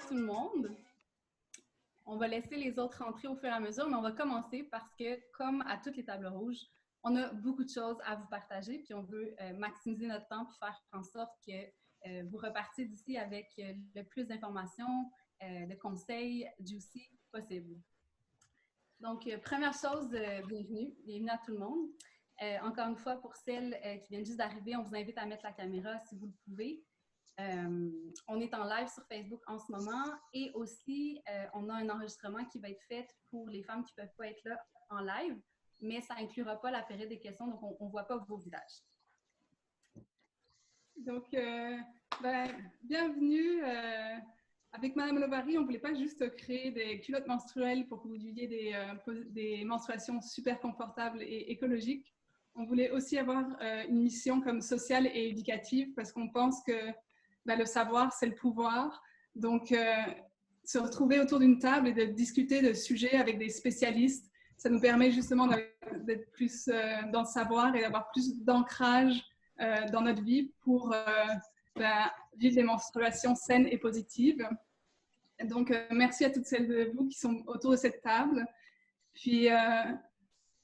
tout le monde. On va laisser les autres rentrer au fur et à mesure, mais on va commencer parce que, comme à toutes les tables rouges, on a beaucoup de choses à vous partager, puis on veut maximiser notre temps pour faire en sorte que vous repartiez d'ici avec le plus d'informations, de conseils juicy possible. Donc, première chose, bienvenue à tout le monde. Encore une fois, pour celles qui viennent juste d'arriver, on vous invite à mettre la caméra si vous le pouvez. On est en live sur Facebook en ce moment et aussi, on a un enregistrement qui va être fait pour les femmes qui ne peuvent pas être là en live, mais ça n'inclura pas la période des questions, donc on ne voit pas vos visages. Donc, bienvenue. Avec Madame Lovary, on ne voulait pas juste créer des culottes menstruelles pour que vous viviez des menstruations super confortables et écologiques. On voulait aussi avoir une mission comme sociale et éducative parce qu'on pense que le savoir, c'est le pouvoir. Donc, se retrouver autour d'une table et de discuter de sujets avec des spécialistes, ça nous permet justement d'être plus dans le savoir et d'avoir plus d'ancrage dans notre vie pour vivre des menstruations saines et positives. Donc, merci à toutes celles de vous qui sont autour de cette table. Puis,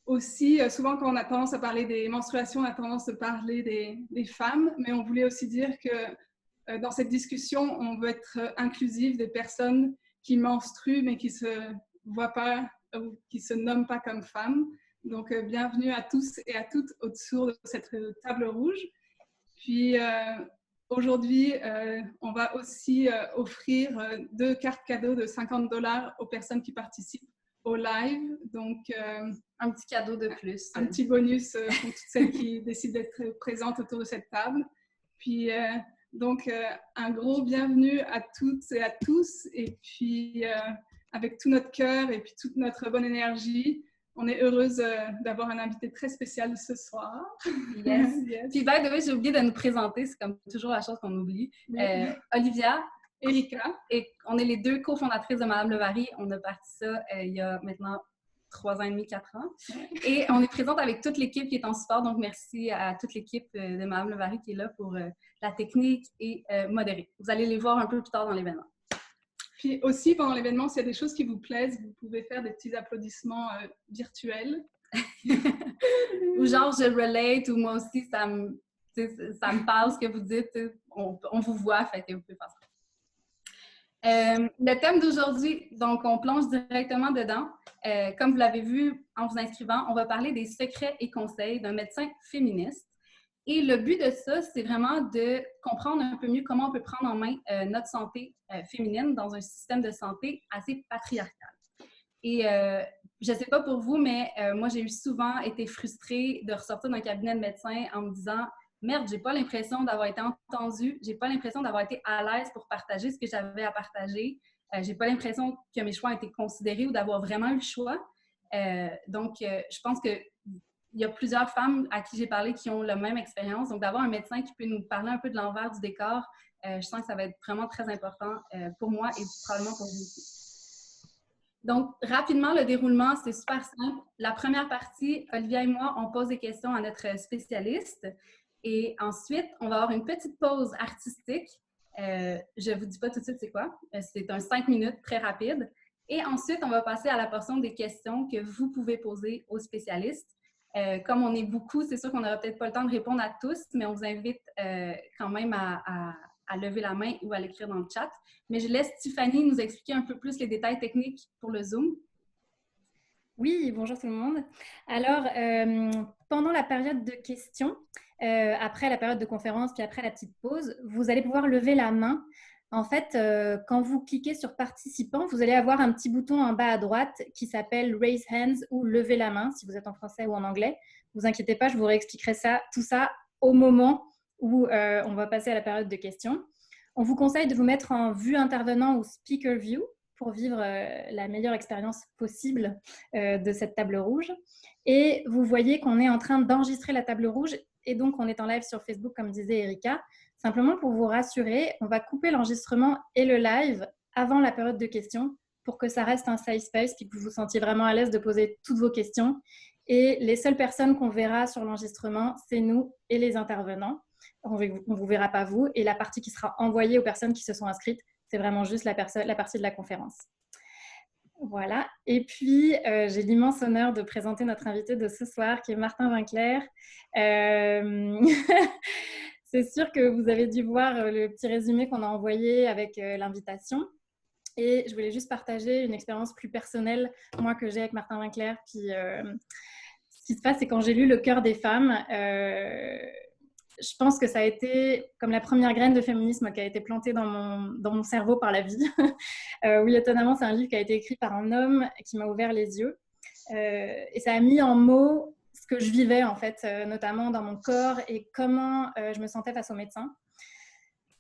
aussi, souvent quand on a tendance à parler des menstruations, on a tendance à parler des femmes, mais on voulait aussi dire que dans cette discussion, on veut être inclusif des personnes qui menstruent, mais qui ne se voient pas ou qui ne se nomment pas comme femmes. Donc, bienvenue à tous et à toutes autour de cette table rouge. Puis, aujourd'hui, on va aussi offrir 2 cartes cadeaux de $50 aux personnes qui participent au live. Donc, un petit cadeau de plus. Un petit bonus pour toutes celles qui décident d'être présentes autour de cette table. Puis, donc, un gros bienvenue à toutes et à tous. Et puis, avec tout notre cœur et puis toute notre bonne énergie, on est heureuse d'avoir un invité très spécial ce soir. Yes. Yes. Puis, by the way, j'ai oublié de nous présenter, c'est comme toujours la chose qu'on oublie. Oui. Olivia, Erika. Et on est les 2 cofondatrices de Madame Lovary. On a parti ça il y a maintenant 3 ans et demi, 4 ans. Et on est présente avec toute l'équipe qui est en support. Donc, merci à toute l'équipe de Madame Lovary qui est là pour la technique et modérer. Vous allez les voir un peu plus tard dans l'événement. Puis aussi, pendant l'événement, s'il y a des choses qui vous plaisent, vous pouvez faire des petits applaudissements virtuels. Ou genre, je relate, ou moi aussi, ça me parle ce que vous dites. On vous voit, fait que vous pouvez faire ça. Le thème d'aujourd'hui, donc on plonge directement dedans. Comme vous l'avez vu en vous inscrivant, on va parler des secrets et conseils d'un médecin féministe. Et le but de ça, c'est vraiment de comprendre un peu mieux comment on peut prendre en main notre santé féminine dans un système de santé assez patriarcal. Et je ne sais pas pour vous, mais moi, j'ai souvent été frustrée de ressortir d'un cabinet de médecin en me disant « Merde, j'ai pas l'impression d'avoir été entendue, j'ai pas l'impression d'avoir été à l'aise pour partager ce que j'avais à partager, j'ai pas l'impression que mes choix ont été considérés ou d'avoir vraiment eu le choix. » Donc, je pense qu'il y a plusieurs femmes à qui j'ai parlé qui ont la même expérience. Donc, d'avoir un médecin qui peut nous parler un peu de l'envers du décor, je sens que ça va être vraiment très important pour moi et probablement pour vous aussi. Donc, rapidement, le déroulement, c'est super simple. La première partie, Olivia et moi, on pose des questions à notre spécialiste. Et ensuite, on va avoir une petite pause artistique. Je ne vous dis pas tout de suite c'est quoi. C'est un 5 minutes très rapide. Et ensuite, on va passer à la portion des questions que vous pouvez poser aux spécialistes. Comme on est beaucoup, c'est sûr qu'on n'aura peut-être pas le temps de répondre à tous, mais on vous invite quand même à lever la main ou à l'écrire dans le chat. Mais je laisse Tiffany nous expliquer un peu plus les détails techniques pour le Zoom. Oui, bonjour tout le monde. Alors, pendant la période de questions, après la période de conférence, puis après la petite pause, vous allez pouvoir lever la main. En fait, quand vous cliquez sur participants, vous allez avoir un petit bouton en bas à droite qui s'appelle Raise Hands ou Lever la main, si vous êtes en français ou en anglais. Ne vous inquiétez pas, je vous réexpliquerai tout ça au moment où on va passer à la période de questions. On vous conseille de vous mettre en vue intervenant ou speaker view pour vivre la meilleure expérience possible de cette table rouge. Et vous voyez qu'on est en train d'enregistrer la table rouge et donc on est en live sur Facebook, comme disait Erika. Simplement pour vous rassurer, on va couper l'enregistrement et le live avant la période de questions pour que ça reste un safe space puis que vous vous sentiez vraiment à l'aise de poser toutes vos questions. Et les seules personnes qu'on verra sur l'enregistrement, c'est nous et les intervenants. On ne vous verra pas vous. Et la partie qui sera envoyée aux personnes qui se sont inscrites, C'est vraiment juste la partie de la conférence. Voilà. Et puis, j'ai l'immense honneur de présenter notre invité de ce soir, qui est Martin Winkler. C'est sûr que vous avez dû voir le petit résumé qu'on a envoyé avec l'invitation. Et je voulais juste partager une expérience plus personnelle, moi, que j'ai avec Martin Winkler. Puis, ce qui se passe, c'est quand j'ai lu Le cœur des femmes, je pense que ça a été comme la première graine de féminisme qui a été plantée dans mon cerveau par la vie. Oui, étonnamment, c'est un livre qui a été écrit par un homme qui m'a ouvert les yeux. Et ça a mis en mots ce que je vivais, en fait, notamment dans mon corps et comment je me sentais face au médecin.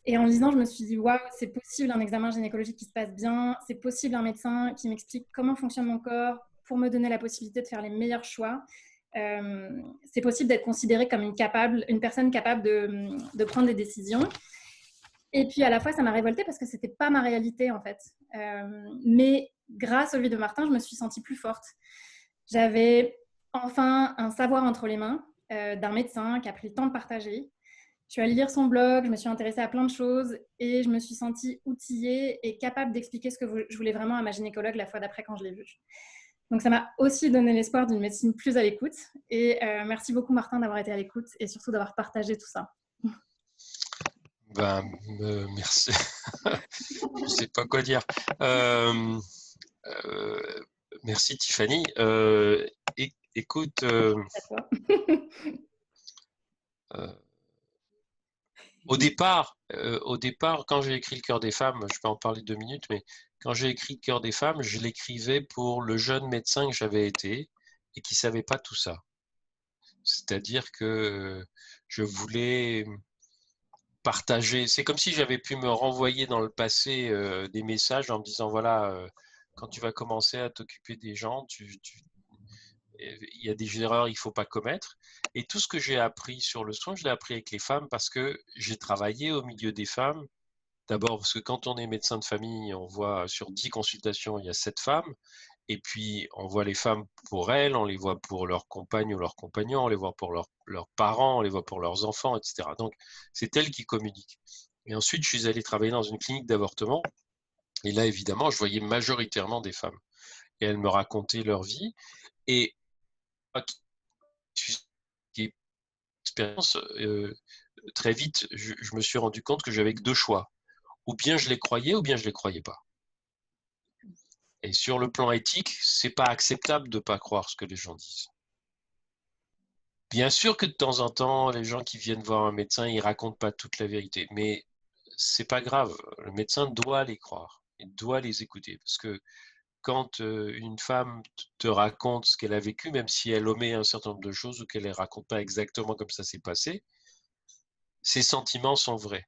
Et en lisant, je me suis dit, waouh, c'est possible un examen gynécologique qui se passe bien, c'est possible un médecin qui m'explique comment fonctionne mon corps pour me donner la possibilité de faire les meilleurs choix. C'est possible d'être considérée comme une personne capable de prendre des décisions. Et puis à la fois, ça m'a révoltée parce que c'était pas ma réalité en fait. Mais grâce au livre de Martin, je me suis sentie plus forte. J'avais enfin un savoir entre les mains d'un médecin qui a pris le temps de partager. Je suis allée lire son blog, je me suis intéressée à plein de choses et je me suis sentie outillée et capable d'expliquer ce que je voulais vraiment à ma gynécologue la fois d'après quand je l'ai vue. Donc, ça m'a aussi donné l'espoir d'une médecine plus à l'écoute. Et merci beaucoup, Martin, d'avoir été à l'écoute et surtout d'avoir partagé tout ça. Merci. Je ne sais pas quoi dire. Merci, Tiffany. Écoute, au départ, quand j'ai écrit Le cœur des femmes, je peux en parler 2 minutes, mais quand j'ai écrit Le cœur des femmes, je l'écrivais pour le jeune médecin que j'avais été et qui ne savait pas tout ça. C'est-à-dire que je voulais partager. C'est comme si j'avais pu me renvoyer dans le passé des messages en me disant, voilà, quand tu vas commencer à t'occuper des gens, il y a des erreurs qu'il ne faut pas commettre. Et tout ce que j'ai appris sur le soin, je l'ai appris avec les femmes parce que j'ai travaillé au milieu des femmes. D'abord parce que quand on est médecin de famille, on voit sur 10 consultations, il y a 7 femmes. Et puis, on voit les femmes pour elles, on les voit pour leurs compagnes ou leurs compagnons, on les voit pour leurs parents, on les voit pour leurs enfants, etc. Donc, c'est elles qui communiquent. Et ensuite, je suis allé travailler dans une clinique d'avortement. Et là, évidemment, je voyais majoritairement des femmes. Et elles me racontaient leur vie. Et expérience, très vite, je me suis rendu compte que j'avais que 2 choix. Ou bien je les croyais, ou bien je les croyais pas. Et sur le plan éthique, c'est pas acceptable de pas croire ce que les gens disent. Bien sûr que de temps en temps, les gens qui viennent voir un médecin, ils racontent pas toute la vérité, mais c'est pas grave. Le médecin doit les croire, il doit les écouter, parce que quand une femme te raconte ce qu'elle a vécu, même si elle omet un certain nombre de choses ou qu'elle ne les raconte pas exactement comme ça s'est passé, ses sentiments sont vrais.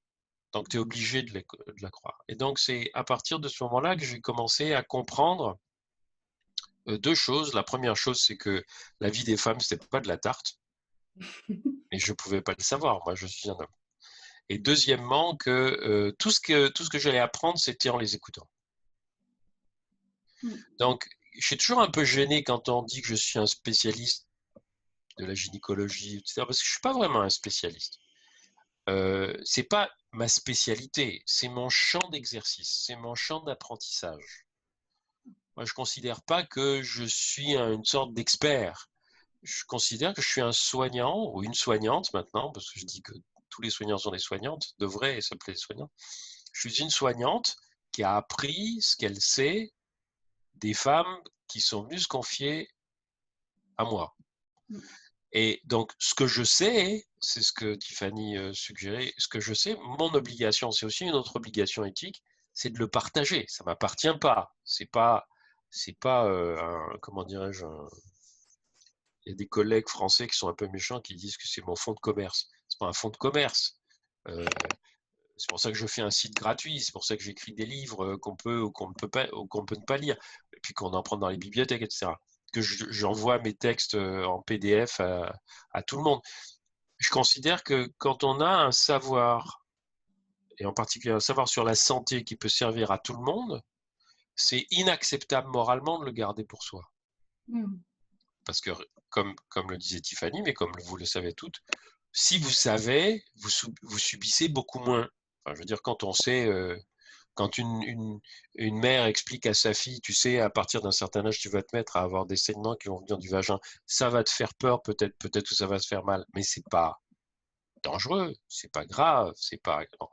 Donc, tu es obligé de la croire. Et donc, c'est à partir de ce moment-là que j'ai commencé à comprendre 2 choses. La première chose, c'est que la vie des femmes, ce n'était pas de la tarte. Et je ne pouvais pas le savoir. Moi, je suis un homme. Et deuxièmement, que tout ce que j'allais apprendre, c'était en les écoutant. Donc, je suis toujours un peu gêné quand on dit que je suis un spécialiste de la gynécologie, etc. Parce que je ne suis pas vraiment un spécialiste. C'est pas ma spécialité, c'est mon champ d'exercice, c'est mon champ d'apprentissage. Moi, je ne considère pas que je suis une sorte d'expert. Je considère que je suis un soignant ou une soignante maintenant, parce que je dis que tous les soignants sont des soignantes, devraient s'appeler soignants. Je suis une soignante qui a appris ce qu'elle sait des femmes qui sont venues se confier à moi. Et donc, ce que je sais, c'est ce que Tiffany suggérait, ce que je sais, mon obligation, c'est aussi une autre obligation éthique, c'est de le partager. Ça ne m'appartient pas. C'est pas comment dirais-je, il y a des collègues français qui sont un peu méchants qui disent que c'est mon fonds de commerce. C'est pas un fonds de commerce. C'est pour ça que je fais un site gratuit, c'est pour ça que j'écris des livres qu'on peut ou qu'on ne peut pas ou qu'on peut ne pas lire, et puis qu'on en prend dans les bibliothèques, etc. Que j'envoie mes textes en PDF à tout le monde. Je considère que quand on a un savoir, et en particulier un savoir sur la santé qui peut servir à tout le monde, c'est inacceptable moralement de le garder pour soi. Parce que, comme le disait Tiffany, mais comme vous le savez toutes, si vous savez, vous subissez beaucoup moins. Enfin, je veux dire, quand on sait Quand une mère explique à sa fille, tu sais, à partir d'un certain âge, tu vas te mettre à avoir des saignements qui vont venir du vagin, ça va te faire peur, peut-être que ça va se faire mal, mais c'est pas dangereux, c'est pas grave, c'est pas. Non.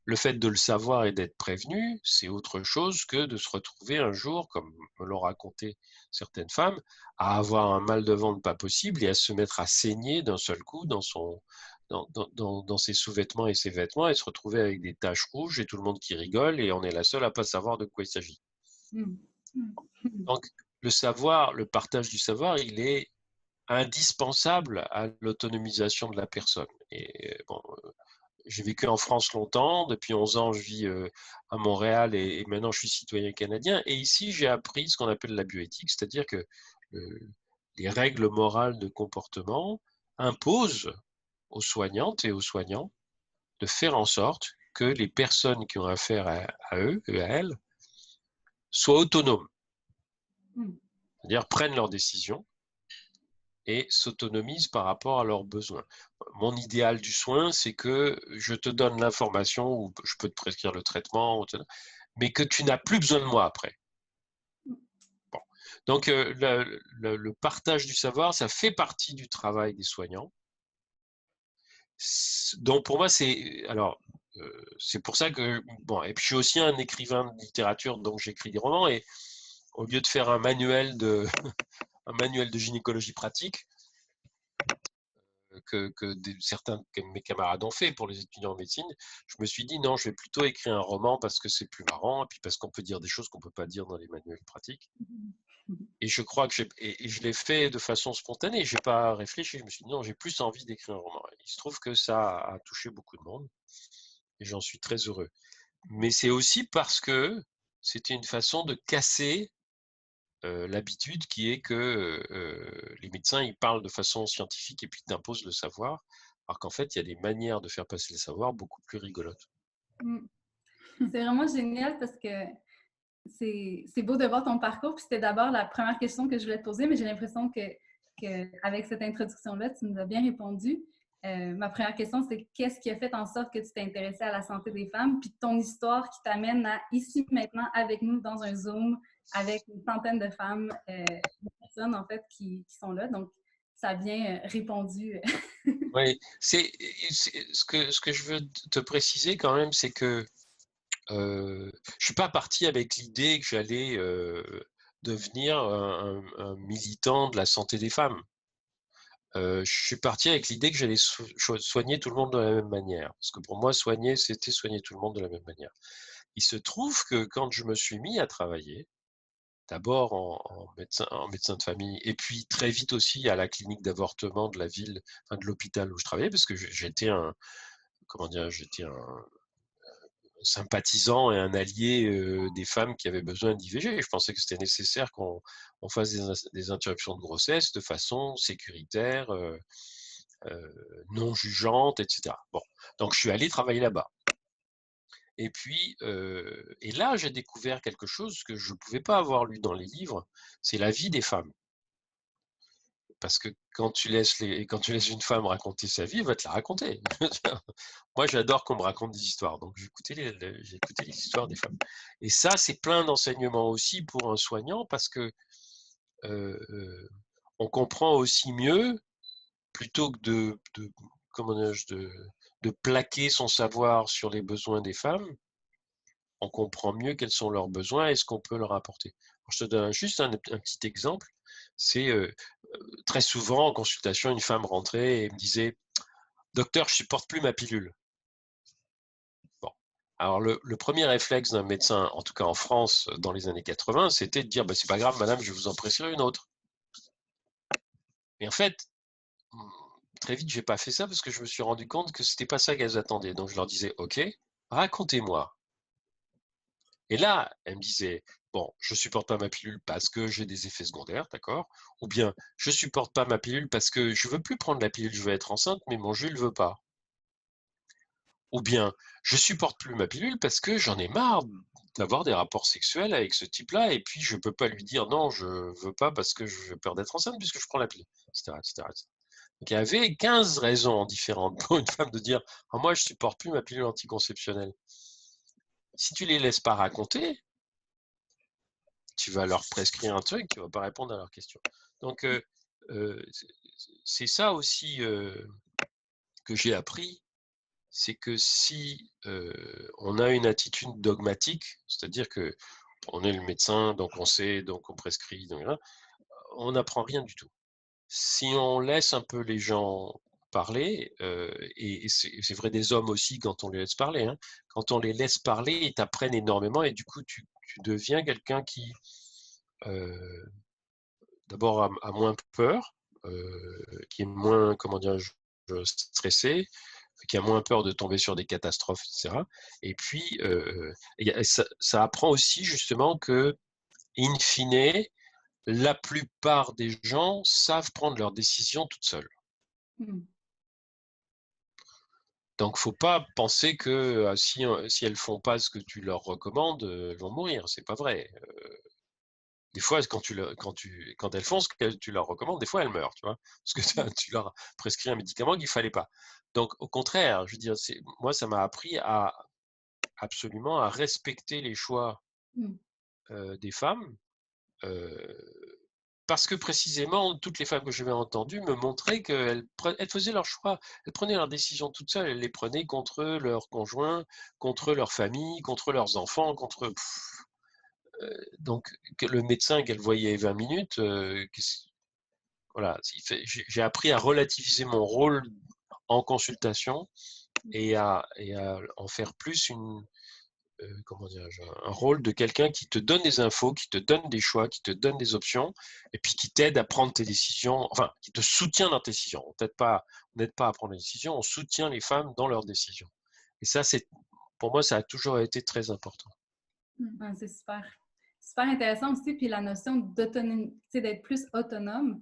Le fait de le savoir et d'être prévenu, c'est autre chose que de se retrouver un jour, comme me l'ont raconté certaines femmes, à avoir un mal de ventre pas possible et à se mettre à saigner d'un seul coup dans ses sous-vêtements et ses vêtements et se retrouver avec des taches rouges et tout le monde qui rigole et on est la seule à pas savoir de quoi il s'agit. Donc, le savoir, le partage du savoir, il est indispensable à l'autonomisation de la personne. Et bon, j'ai vécu en France longtemps, depuis 11 ans je vis à Montréal et maintenant je suis citoyen canadien. Et ici j'ai appris ce qu'on appelle la bioéthique, c'est-à-dire que les règles morales de comportement imposent aux soignantes et aux soignants de faire en sorte que les personnes qui ont affaire à eux et à elles soient autonomes, c'est-à-dire prennent leurs décisions et s'autonomisent par rapport à leurs besoins. Mon idéal du soin, c'est que je te donne l'information ou je peux te prescrire le traitement, mais que tu n'as plus besoin de moi après. Bon. Donc, le partage du savoir, ça fait partie du travail des soignants. Donc, pour moi, c'est pour ça que bon. Et puis, je suis aussi un écrivain de littérature, donc j'écris des romans. Et au lieu de faire un manuel de gynécologie pratique, que certains de mes camarades ont fait pour les étudiants en médecine, je me suis dit non, je vais plutôt écrire un roman parce que c'est plus marrant et puis parce qu'on peut dire des choses qu'on ne peut pas dire dans les manuels pratiques. Et je crois que je l'ai fait de façon spontanée, je n'ai pas réfléchi, je me suis dit non, j'ai plus envie d'écrire un roman. Il se trouve que ça a touché beaucoup de monde et j'en suis très heureux. Mais c'est aussi parce que c'était une façon de casser l'habitude qui est que les médecins ils parlent de façon scientifique et puis t'imposent le savoir, alors qu'en fait il y a des manières de faire passer le savoir beaucoup plus rigolotes. C'est vraiment génial parce que c'est beau de voir ton parcours. Puis c'était d'abord la première question que je voulais te poser, mais j'ai l'impression qu'avec cette introduction-là, tu nous as bien répondu. Ma première question, c'est qu'est-ce qui a fait en sorte que tu t'es intéressée à la santé des femmes, puis ton histoire qui t'amène à ici maintenant avec nous dans un Zoom avec une centaine de femmes, de personnes en fait qui sont là. Donc, ça a bien répondu. Oui, ce que je veux te préciser quand même, c'est que je suis pas parti avec l'idée que j'allais devenir un militant de la santé des femmes. Je suis parti avec l'idée que j'allais soigner tout le monde de la même manière. Parce que pour moi, soigner, c'était soigner tout le monde de la même manière. Il se trouve que quand je me suis mis à travailler, d'abord en médecin de famille, et puis très vite aussi à la clinique d'avortement de la ville, enfin de l'hôpital où je travaillais, parce que j'étais un sympathisant et un allié des femmes qui avaient besoin d'IVG. Je pensais que c'était nécessaire qu'on fasse des interruptions de grossesse de façon sécuritaire, non jugeante, etc. Bon, donc je suis allé travailler là-bas. Et puis, et là, j'ai découvert quelque chose que je ne pouvais pas avoir lu dans les livres, c'est la vie des femmes. Parce que quand tu laisses une femme raconter sa vie, elle va te la raconter. Moi, j'adore qu'on me raconte des histoires, donc j'ai écouté les histoires des femmes. Et ça, c'est plein d'enseignements aussi pour un soignant, parce que on comprend aussi mieux, plutôt que de plaquer son savoir sur les besoins des femmes, on comprend mieux quels sont leurs besoins et ce qu'on peut leur apporter. Alors, je te donne juste un petit exemple. C'est très souvent en consultation, une femme rentrait et me disait « Docteur, je ne supporte plus ma pilule ». Bon. Alors le premier réflexe d'un médecin, en tout cas en France dans les années 80, c'était de dire bah, « c'est pas grave madame, je vais vous en prescrire une autre ». Et en fait, très vite, je n'ai pas fait ça parce que je me suis rendu compte que ce n'était pas ça qu'elles attendaient. Donc je leur disais « Ok, racontez-moi ». Et là, elle me disait, bon, je ne supporte pas ma pilule parce que j'ai des effets secondaires, d'accord? Ou bien, je ne supporte pas ma pilule parce que je ne veux plus prendre la pilule, je veux être enceinte, mais mon Jules ne veut pas. Ou bien, je ne supporte plus ma pilule parce que j'en ai marre d'avoir des rapports sexuels avec ce type-là, et puis je ne peux pas lui dire non, je ne veux pas parce que j'ai peur d'être enceinte puisque je prends la pilule, etc., etc., etc. Donc il y avait 15 raisons différentes pour une femme de dire « Ah, moi, je ne supporte plus ma pilule anticonceptionnelle ». Si tu les laisses pas raconter, tu vas leur prescrire un truc qui va pas répondre à leurs questions. Donc, c'est ça aussi que j'ai appris, c'est que si on a une attitude dogmatique, c'est-à-dire que on est le médecin, donc on sait, donc on prescrit, donc, hein, on n'apprend rien du tout. Si on laisse un peu les gens parler, et c'est vrai des hommes aussi quand on les laisse parler, hein, quand on les laisse parler, ils t'apprennent énormément et du coup tu deviens quelqu'un qui d'abord a moins peur, qui est moins, comment dire, stressé, qui a moins peur de tomber sur des catastrophes, etc. Et puis, ça apprend aussi justement que, in fine, la plupart des gens savent prendre leurs décisions toutes seules. Donc, faut pas penser que si elles font pas ce que tu leur recommandes, elles vont mourir. C'est pas vrai. Des fois, quand elles font ce que tu leur recommandes, des fois elles meurent, tu vois, parce que tu leur as prescrit un médicament qu'il fallait pas. Donc, au contraire, je veux dire, moi, ça m'a appris absolument à respecter les choix des femmes, parce que précisément, toutes les femmes que j'avais entendues me montraient qu'elles faisaient leurs choix, elles prenaient leurs décisions toutes seules, elles les prenaient contre leur conjoint, contre leur famille, contre leurs enfants, contre... donc, le médecin qu'elle voyait 20 minutes, voilà, j'ai appris à relativiser mon rôle en consultation et à en faire plus comment dirais-je, un rôle de quelqu'un qui te donne des infos, qui te donne des choix, qui te donne des options, et puis qui t'aide à prendre tes décisions, enfin, qui te soutient dans tes décisions. On n'aide pas à prendre des décisions, on soutient les femmes dans leurs décisions. Et ça, pour moi, ça a toujours été très important. C'est super. Super intéressant aussi, puis la notion d'autonomie, d'être plus autonome.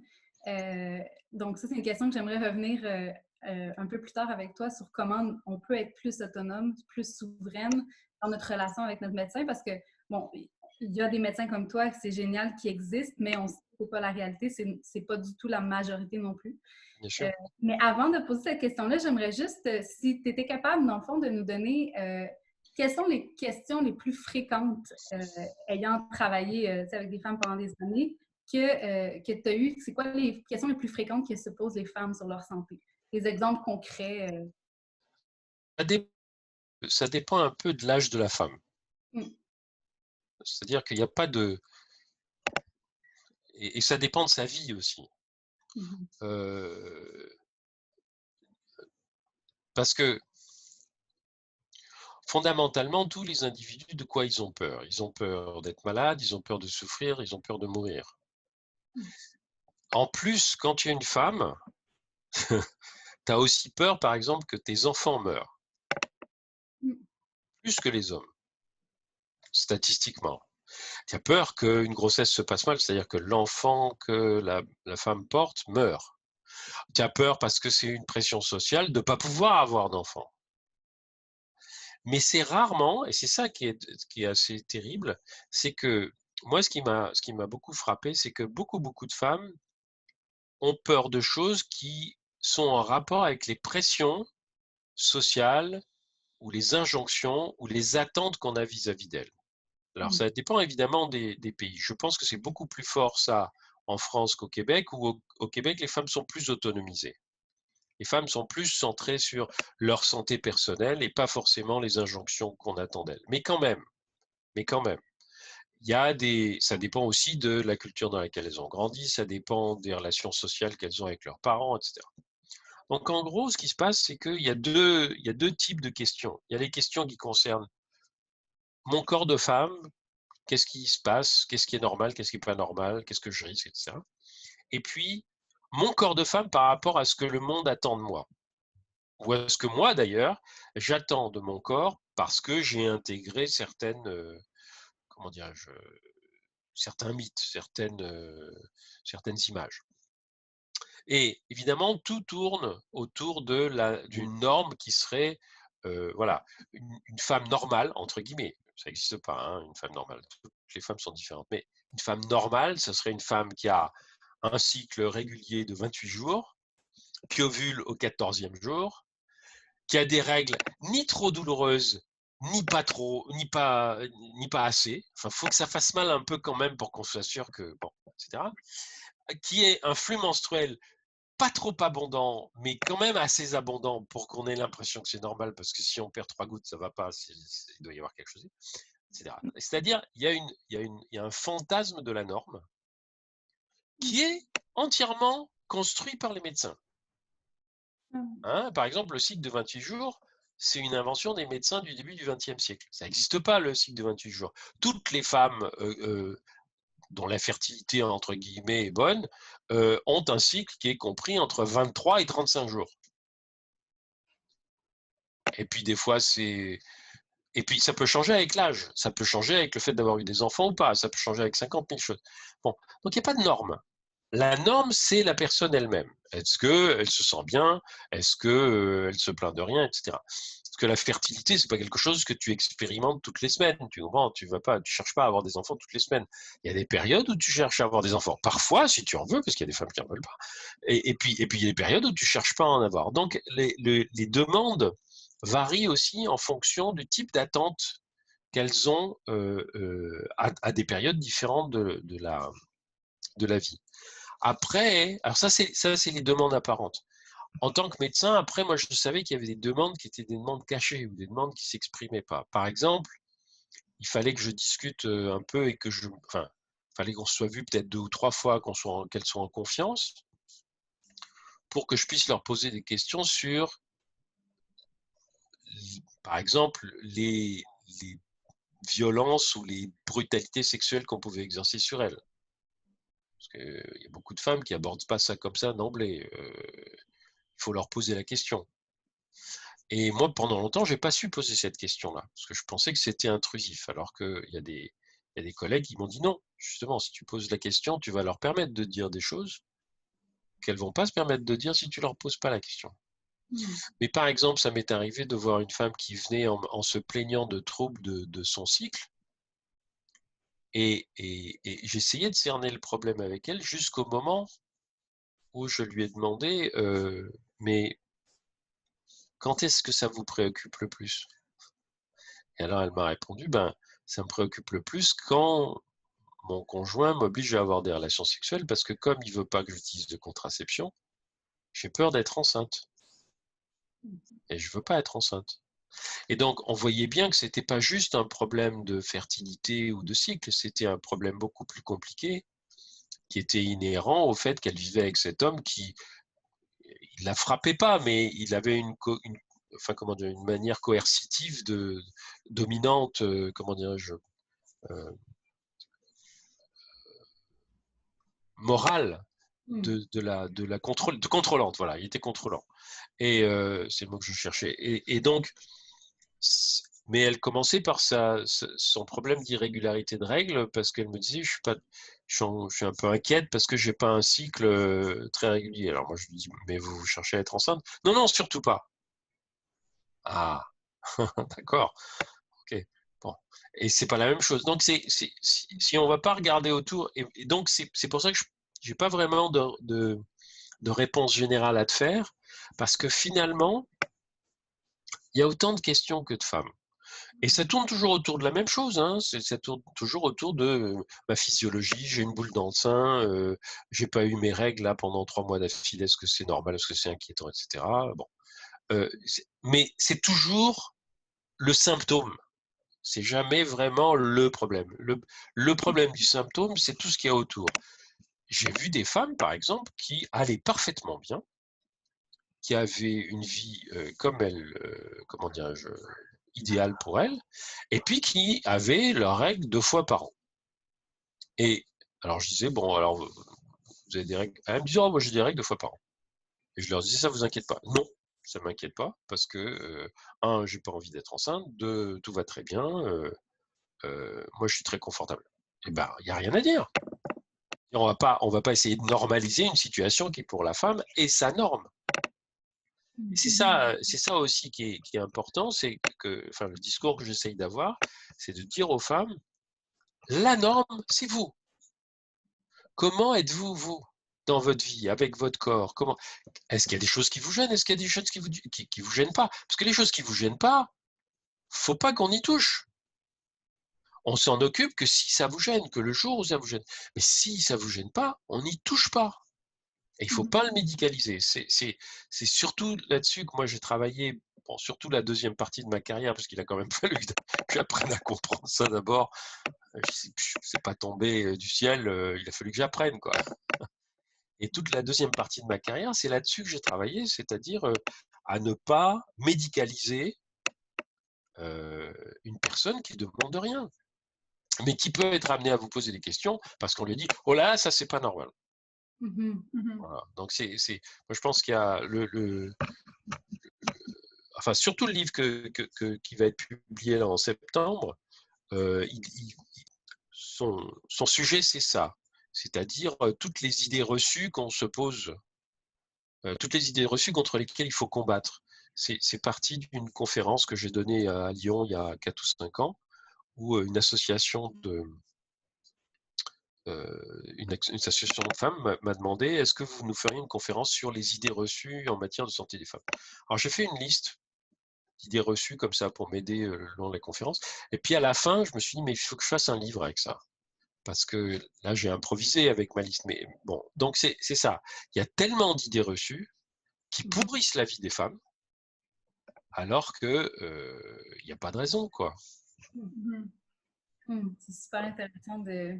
Donc ça, c'est une question que j'aimerais revenir un peu plus tard avec toi sur comment on peut être plus autonome, plus souveraine dans notre relation avec notre médecin, parce que, bon, il y a des médecins comme toi, c'est génial, qui existent, mais on sait que c'est pas la réalité, c'est pas du tout la majorité non plus. Bien sûr. Mais avant de poser cette question-là, j'aimerais juste, si tu étais capable, dans le fond, de nous donner... quelles sont les questions les plus fréquentes, ayant travaillé avec des femmes pendant des années, que tu as eues? C'est quoi les questions les plus fréquentes que se posent les femmes sur leur santé? Des exemples concrets? Ça dépend un peu de l'âge de la femme. C'est-à-dire qu'il n'y a pas de... Et ça dépend de sa vie aussi. Parce que fondamentalement, tous les individus, de quoi ils ont peur? Ils ont peur d'être malades, ils ont peur de souffrir, ils ont peur de mourir. En plus, quand tu es une femme, tu as aussi peur, par exemple, que tes enfants meurent. Plus que les hommes, statistiquement. Tu as peur qu'une grossesse se passe mal, c'est-à-dire que l'enfant que la femme porte meurt. Tu as peur parce que c'est une pression sociale de ne pas pouvoir avoir d'enfant. Mais c'est rarement, et c'est ça qui est assez terrible, c'est que moi, ce qui m'a beaucoup frappé, c'est que beaucoup de femmes ont peur de choses qui sont en rapport avec les pressions sociales ou les injonctions ou les attentes qu'on a vis-à-vis d'elles. Alors, ça dépend évidemment des pays. Je pense que c'est beaucoup plus fort ça en France qu'au Québec, où au Québec, les femmes sont plus autonomisées. Les femmes sont plus centrées sur leur santé personnelle et pas forcément les injonctions qu'on attend d'elles. Mais quand même, ça dépend aussi de la culture dans laquelle elles ont grandi, ça dépend des relations sociales qu'elles ont avec leurs parents, etc. Donc en gros, ce qui se passe, c'est qu'il y a deux types de questions. Il y a les questions qui concernent mon corps de femme, qu'est-ce qui se passe, qu'est-ce qui est normal, qu'est-ce qui n'est pas normal, qu'est-ce que je risque, etc. Et puis, mon corps de femme par rapport à ce que le monde attend de moi. Ou à ce que moi, d'ailleurs, j'attends de mon corps parce que j'ai intégré certains mythes, certaines images. Et évidemment, tout tourne autour d'une norme qui serait, voilà, une femme normale, entre guillemets. Ça n'existe pas, hein, une femme normale. Toutes les femmes sont différentes. Mais une femme normale, ce serait une femme qui a un cycle régulier de 28 jours, qui ovule au 14e jour, qui a des règles ni trop douloureuses, ni pas trop, ni pas assez. Enfin, faut que ça fasse mal un peu quand même pour qu'on soit sûr que, bon, etc. Qui est un flux menstruel pas trop abondant, mais quand même assez abondant pour qu'on ait l'impression que c'est normal, parce que si on perd 3 gouttes, ça va pas, il doit y avoir quelque chose, etc. C'est-à-dire, il y a un fantasme de la norme qui est entièrement construit par les médecins. Hein, par exemple, le cycle de 28 jours, c'est une invention des médecins du début du XXe siècle. Ça n'existe pas, le cycle de 28 jours. Toutes les femmes dont la fertilité, entre guillemets, est bonne, ont un cycle qui est compris entre 23 et 35 jours. Et puis, des fois, c'est... Et puis, ça peut changer avec l'âge. Ça peut changer avec le fait d'avoir eu des enfants ou pas. Ça peut changer avec 50 000 choses. Bon. Donc, il n'y a pas de norme. La norme, c'est la personne elle-même. Est-ce qu'elle se sent bien? Est-ce qu'elle se plaint de rien, etc. Parce que la fertilité, c'est pas quelque chose que tu expérimentes toutes les semaines. Tu comprends? Tu cherches pas à avoir des enfants toutes les semaines. Il y a des périodes où tu cherches à avoir des enfants. Parfois, si tu en veux, parce qu'il y a des femmes qui en veulent pas. Et puis, il y a des périodes où tu cherches pas à en avoir. Donc, les demandes varient aussi en fonction du type d'attente qu'elles ont à des périodes différentes de la vie. Après, alors ça c'est les demandes apparentes. En tant que médecin, après, moi je savais qu'il y avait des demandes qui étaient des demandes cachées ou des demandes qui ne s'exprimaient pas. Par exemple, il fallait que je discute un peu et il fallait qu'on se soit vu peut-être 2 ou 3 fois, qu'elles soient en confiance, pour que je puisse leur poser des questions sur, par exemple, les violences ou les brutalités sexuelles qu'on pouvait exercer sur elles. Parce qu'il y a beaucoup de femmes qui n'abordent pas ça comme ça d'emblée. Il faut leur poser la question. Et moi, pendant longtemps, je n'ai pas su poser cette question-là, parce que je pensais que c'était intrusif, alors qu'il y a des collègues qui m'ont dit non. Justement, si tu poses la question, tu vas leur permettre de dire des choses qu'elles ne vont pas se permettre de dire si tu ne leur poses pas la question. Mais par exemple, ça m'est arrivé de voir une femme qui venait en se plaignant de troubles de son cycle, et j'essayais de cerner le problème avec elle jusqu'au moment où je lui ai demandé mais quand est-ce que ça vous préoccupe le plus? Et alors elle m'a répondu, ça me préoccupe le plus quand mon conjoint m'oblige à avoir des relations sexuelles parce que comme il ne veut pas que j'utilise de contraception, j'ai peur d'être enceinte. Et je ne veux pas être enceinte. Et donc, on voyait bien que ce n'était pas juste un problème de fertilité ou de cycle, c'était un problème beaucoup plus compliqué qui était inhérent au fait qu'elle vivait avec cet homme qui, il ne la frappait pas, mais il avait une manière coercitive dominante, morale contrôlante. Voilà, il était contrôlant. Et c'est le mot que je cherchais. Et donc, mais elle commençait par son problème d'irrégularité de règles parce qu'elle me disait, je suis un peu inquiète parce que j'ai pas un cycle très régulier. Alors moi je lui dis, mais vous cherchez à être enceinte? Non, non, surtout pas. Ah, d'accord. Ok. Bon. Et c'est pas la même chose. Donc si on va pas regarder autour, et donc c'est pour ça que je n'ai pas vraiment de réponse générale à te faire, parce que finalement, il y a autant de questions que de femmes. Et ça tourne toujours autour de la même chose, hein. Ça tourne toujours autour de ma physiologie, j'ai une boule dans le sein, j'ai pas eu mes règles là pendant 3 mois d'affilée, est-ce que c'est normal, est-ce que c'est inquiétant, etc. Bon. Mais c'est toujours le symptôme. C'est jamais vraiment le problème. Le problème du symptôme, c'est tout ce qu'il y a autour. J'ai vu des femmes, par exemple, qui allaient parfaitement bien, qui avaient une vie comme elles, idéale pour elles, et puis qui avaient leurs règles 2 fois par an. Et alors je disais, bon, alors vous avez des règles? Elles me disaient, oh, moi j'ai des règles 2 fois par an. Et je leur disais, ça vous inquiète pas? Non, ça m'inquiète pas, parce que, un, j'ai pas envie d'être enceinte, 2, tout va très bien, moi je suis très confortable. Et il n'y a rien à dire. On va pas essayer de normaliser une situation qui pour la femme est sa norme. C'est ça aussi qui est important, c'est que, enfin, le discours que j'essaye d'avoir, c'est de dire aux femmes, la norme, c'est vous. Comment êtes-vous, vous, dans votre vie, avec votre corps? Est-ce qu'il y a des choses qui vous gênent? Est-ce qu'il y a des choses qui vous gênent pas? Parce que les choses qui vous gênent pas, faut pas qu'on y touche. On s'en occupe que si ça vous gêne, que le jour où ça vous gêne. Mais si ça vous gêne pas, on n'y touche pas. Et il ne faut pas le médicaliser. C'est surtout là-dessus que moi j'ai travaillé, bon, surtout la deuxième partie de ma carrière, parce qu'il a quand même fallu que j'apprenne à comprendre ça d'abord. C'est pas tombé du ciel, il a fallu que j'apprenne, quoi. Et toute la deuxième partie de ma carrière, c'est là-dessus que j'ai travaillé, c'est-à-dire à ne pas médicaliser une personne qui ne demande rien, mais qui peut être amenée à vous poser des questions parce qu'on lui dit « Oh là, ça c'est pas normal ». Voilà. Donc moi je pense qu'il y a enfin surtout le livre qui va être publié là en septembre, son sujet c'est ça, c'est-à-dire toutes les idées reçues qu'on se pose, toutes les idées reçues contre lesquelles il faut combattre. C'est parti d'une conférence que j'ai donnée à Lyon il y a 4 ou 5 ans, où une association de femmes m'a demandé « Est-ce que vous nous feriez une conférence sur les idées reçues en matière de santé des femmes ?» Alors j'ai fait une liste d'idées reçues comme ça pour m'aider le long de la conférence. Et puis à la fin, je me suis dit « Mais il faut que je fasse un livre avec ça. » Parce que là, j'ai improvisé avec ma liste. Mais bon, donc c'est ça. Il y a tellement d'idées reçues qui pourrissent la vie des femmes, alors qu'il n'y a pas de raison, quoi. C'est super intéressant de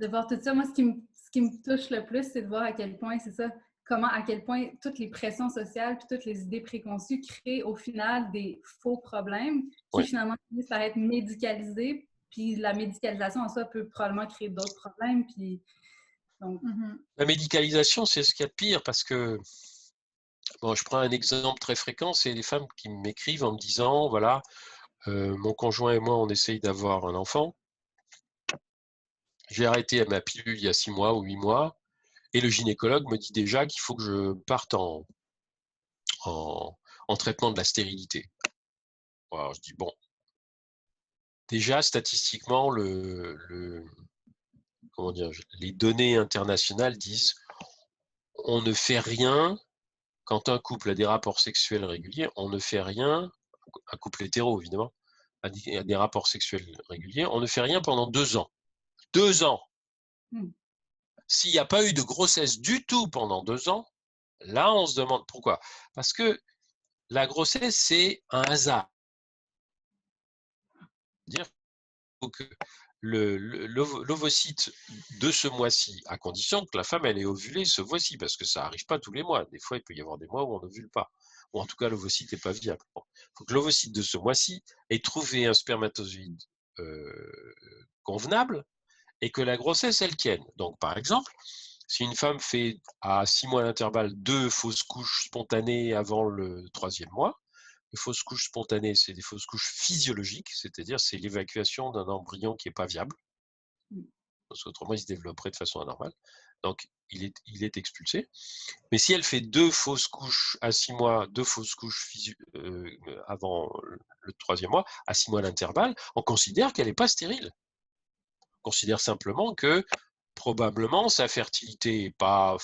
voir tout ça. Moi, ce qui me touche le plus, c'est de voir à quel point, c'est ça, à quel point toutes les pressions sociales puis toutes les idées préconçues créent au final des faux problèmes qui finalement finissent par être médicalisés. Puis la médicalisation en soi peut probablement créer d'autres problèmes. Puis, donc, La médicalisation, c'est ce qu'il y a de pire parce que, bon, je prends un exemple très fréquent, c'est les femmes qui m'écrivent en me disant, voilà, mon conjoint et moi, on essaye d'avoir un enfant. J'ai arrêté ma pilule il y a 6 mois ou 8 mois, et le gynécologue me dit déjà qu'il faut que je parte en traitement de la stérilité. Alors, je dis, bon, déjà, statistiquement, comment dire, les données internationales disent on ne fait rien quand un couple a des rapports sexuels réguliers, on ne fait rien, un couple hétéro évidemment, a des rapports sexuels réguliers, on ne fait rien pendant 2 ans. 2 ans. S'il n'y a pas eu de grossesse du tout pendant 2 ans, là on se demande pourquoi. Parce que la grossesse, c'est un hasard. C'est-à-dire que l'ovocyte de ce mois-ci, à condition que la femme elle est ovulée ce mois-ci, parce que ça n'arrive pas tous les mois. Des fois, il peut y avoir des mois où on n'ovule pas, ou en tout cas l'ovocyte n'est pas viable. Il faut que l'ovocyte de ce mois-ci ait trouvé un spermatozoïde convenable et que la grossesse elle tienne. Donc par exemple, si une femme fait à 6 mois d'intervalle 2 fausses couches spontanées avant le 3e mois, les fausses couches spontanées, c'est des fausses couches physiologiques, c'est-à-dire c'est l'évacuation d'un embryon qui n'est pas viable, parce qu'autrement il se développerait de façon anormale. Donc il est expulsé. Mais si elle fait 2 fausses couches à 6 mois, 2 fausses couches avant le 3e mois, à 6 mois d'intervalle, on considère qu'elle n'est pas stérile. On considère simplement que probablement sa fertilité n'est pas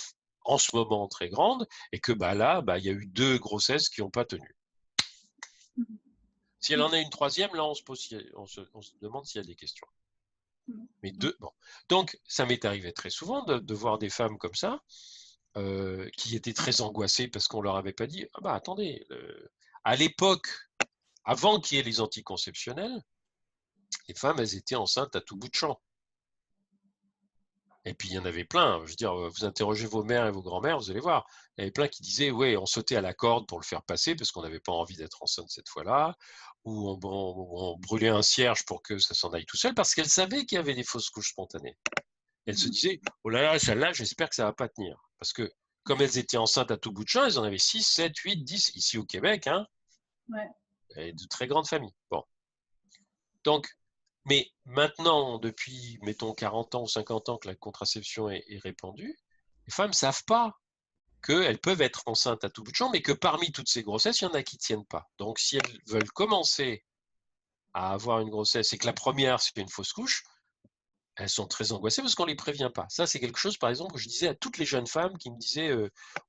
en ce moment très grande et que là, il y a eu 2 grossesses qui n'ont pas tenu. Si elle en a une 3e, là, on se demande s'il y a des questions. Mais bon. Donc, ça m'est arrivé très souvent de voir des femmes comme ça, qui étaient très angoissées parce qu'on ne leur avait pas dit « Ah attendez, à l'époque, avant qu'il y ait les anticonceptionnels, les femmes, elles étaient enceintes à tout bout de champ. » Et puis, il y en avait plein. Je veux dire, vous interrogez vos mères et vos grands-mères, vous allez voir. Il y avait plein qui disaient, ouais, on sautait à la corde pour le faire passer parce qu'on n'avait pas envie d'être enceinte cette fois-là. Ou on brûlait un cierge pour que ça s'en aille tout seul parce qu'elles savaient qu'il y avait des fausses couches spontanées. Elles se disaient, oh là là, celle-là, j'espère que ça ne va pas tenir. Parce que comme elles étaient enceintes à tout bout de champ, elles en avaient 6, 7, 8, 10 ici au Québec. Hein, et de très grandes familles. Bon. Donc, mais maintenant, depuis, mettons, 40 ans ou 50 ans que la contraception est répandue, les femmes ne savent pas qu'elles peuvent être enceintes à tout bout de champ, mais que parmi toutes ces grossesses, il y en a qui ne tiennent pas. Donc, si elles veulent commencer à avoir une grossesse et que la première, c'est une fausse couche, elles sont très angoissées parce qu'on ne les prévient pas. Ça, c'est quelque chose, par exemple, que je disais à toutes les jeunes femmes qui me disaient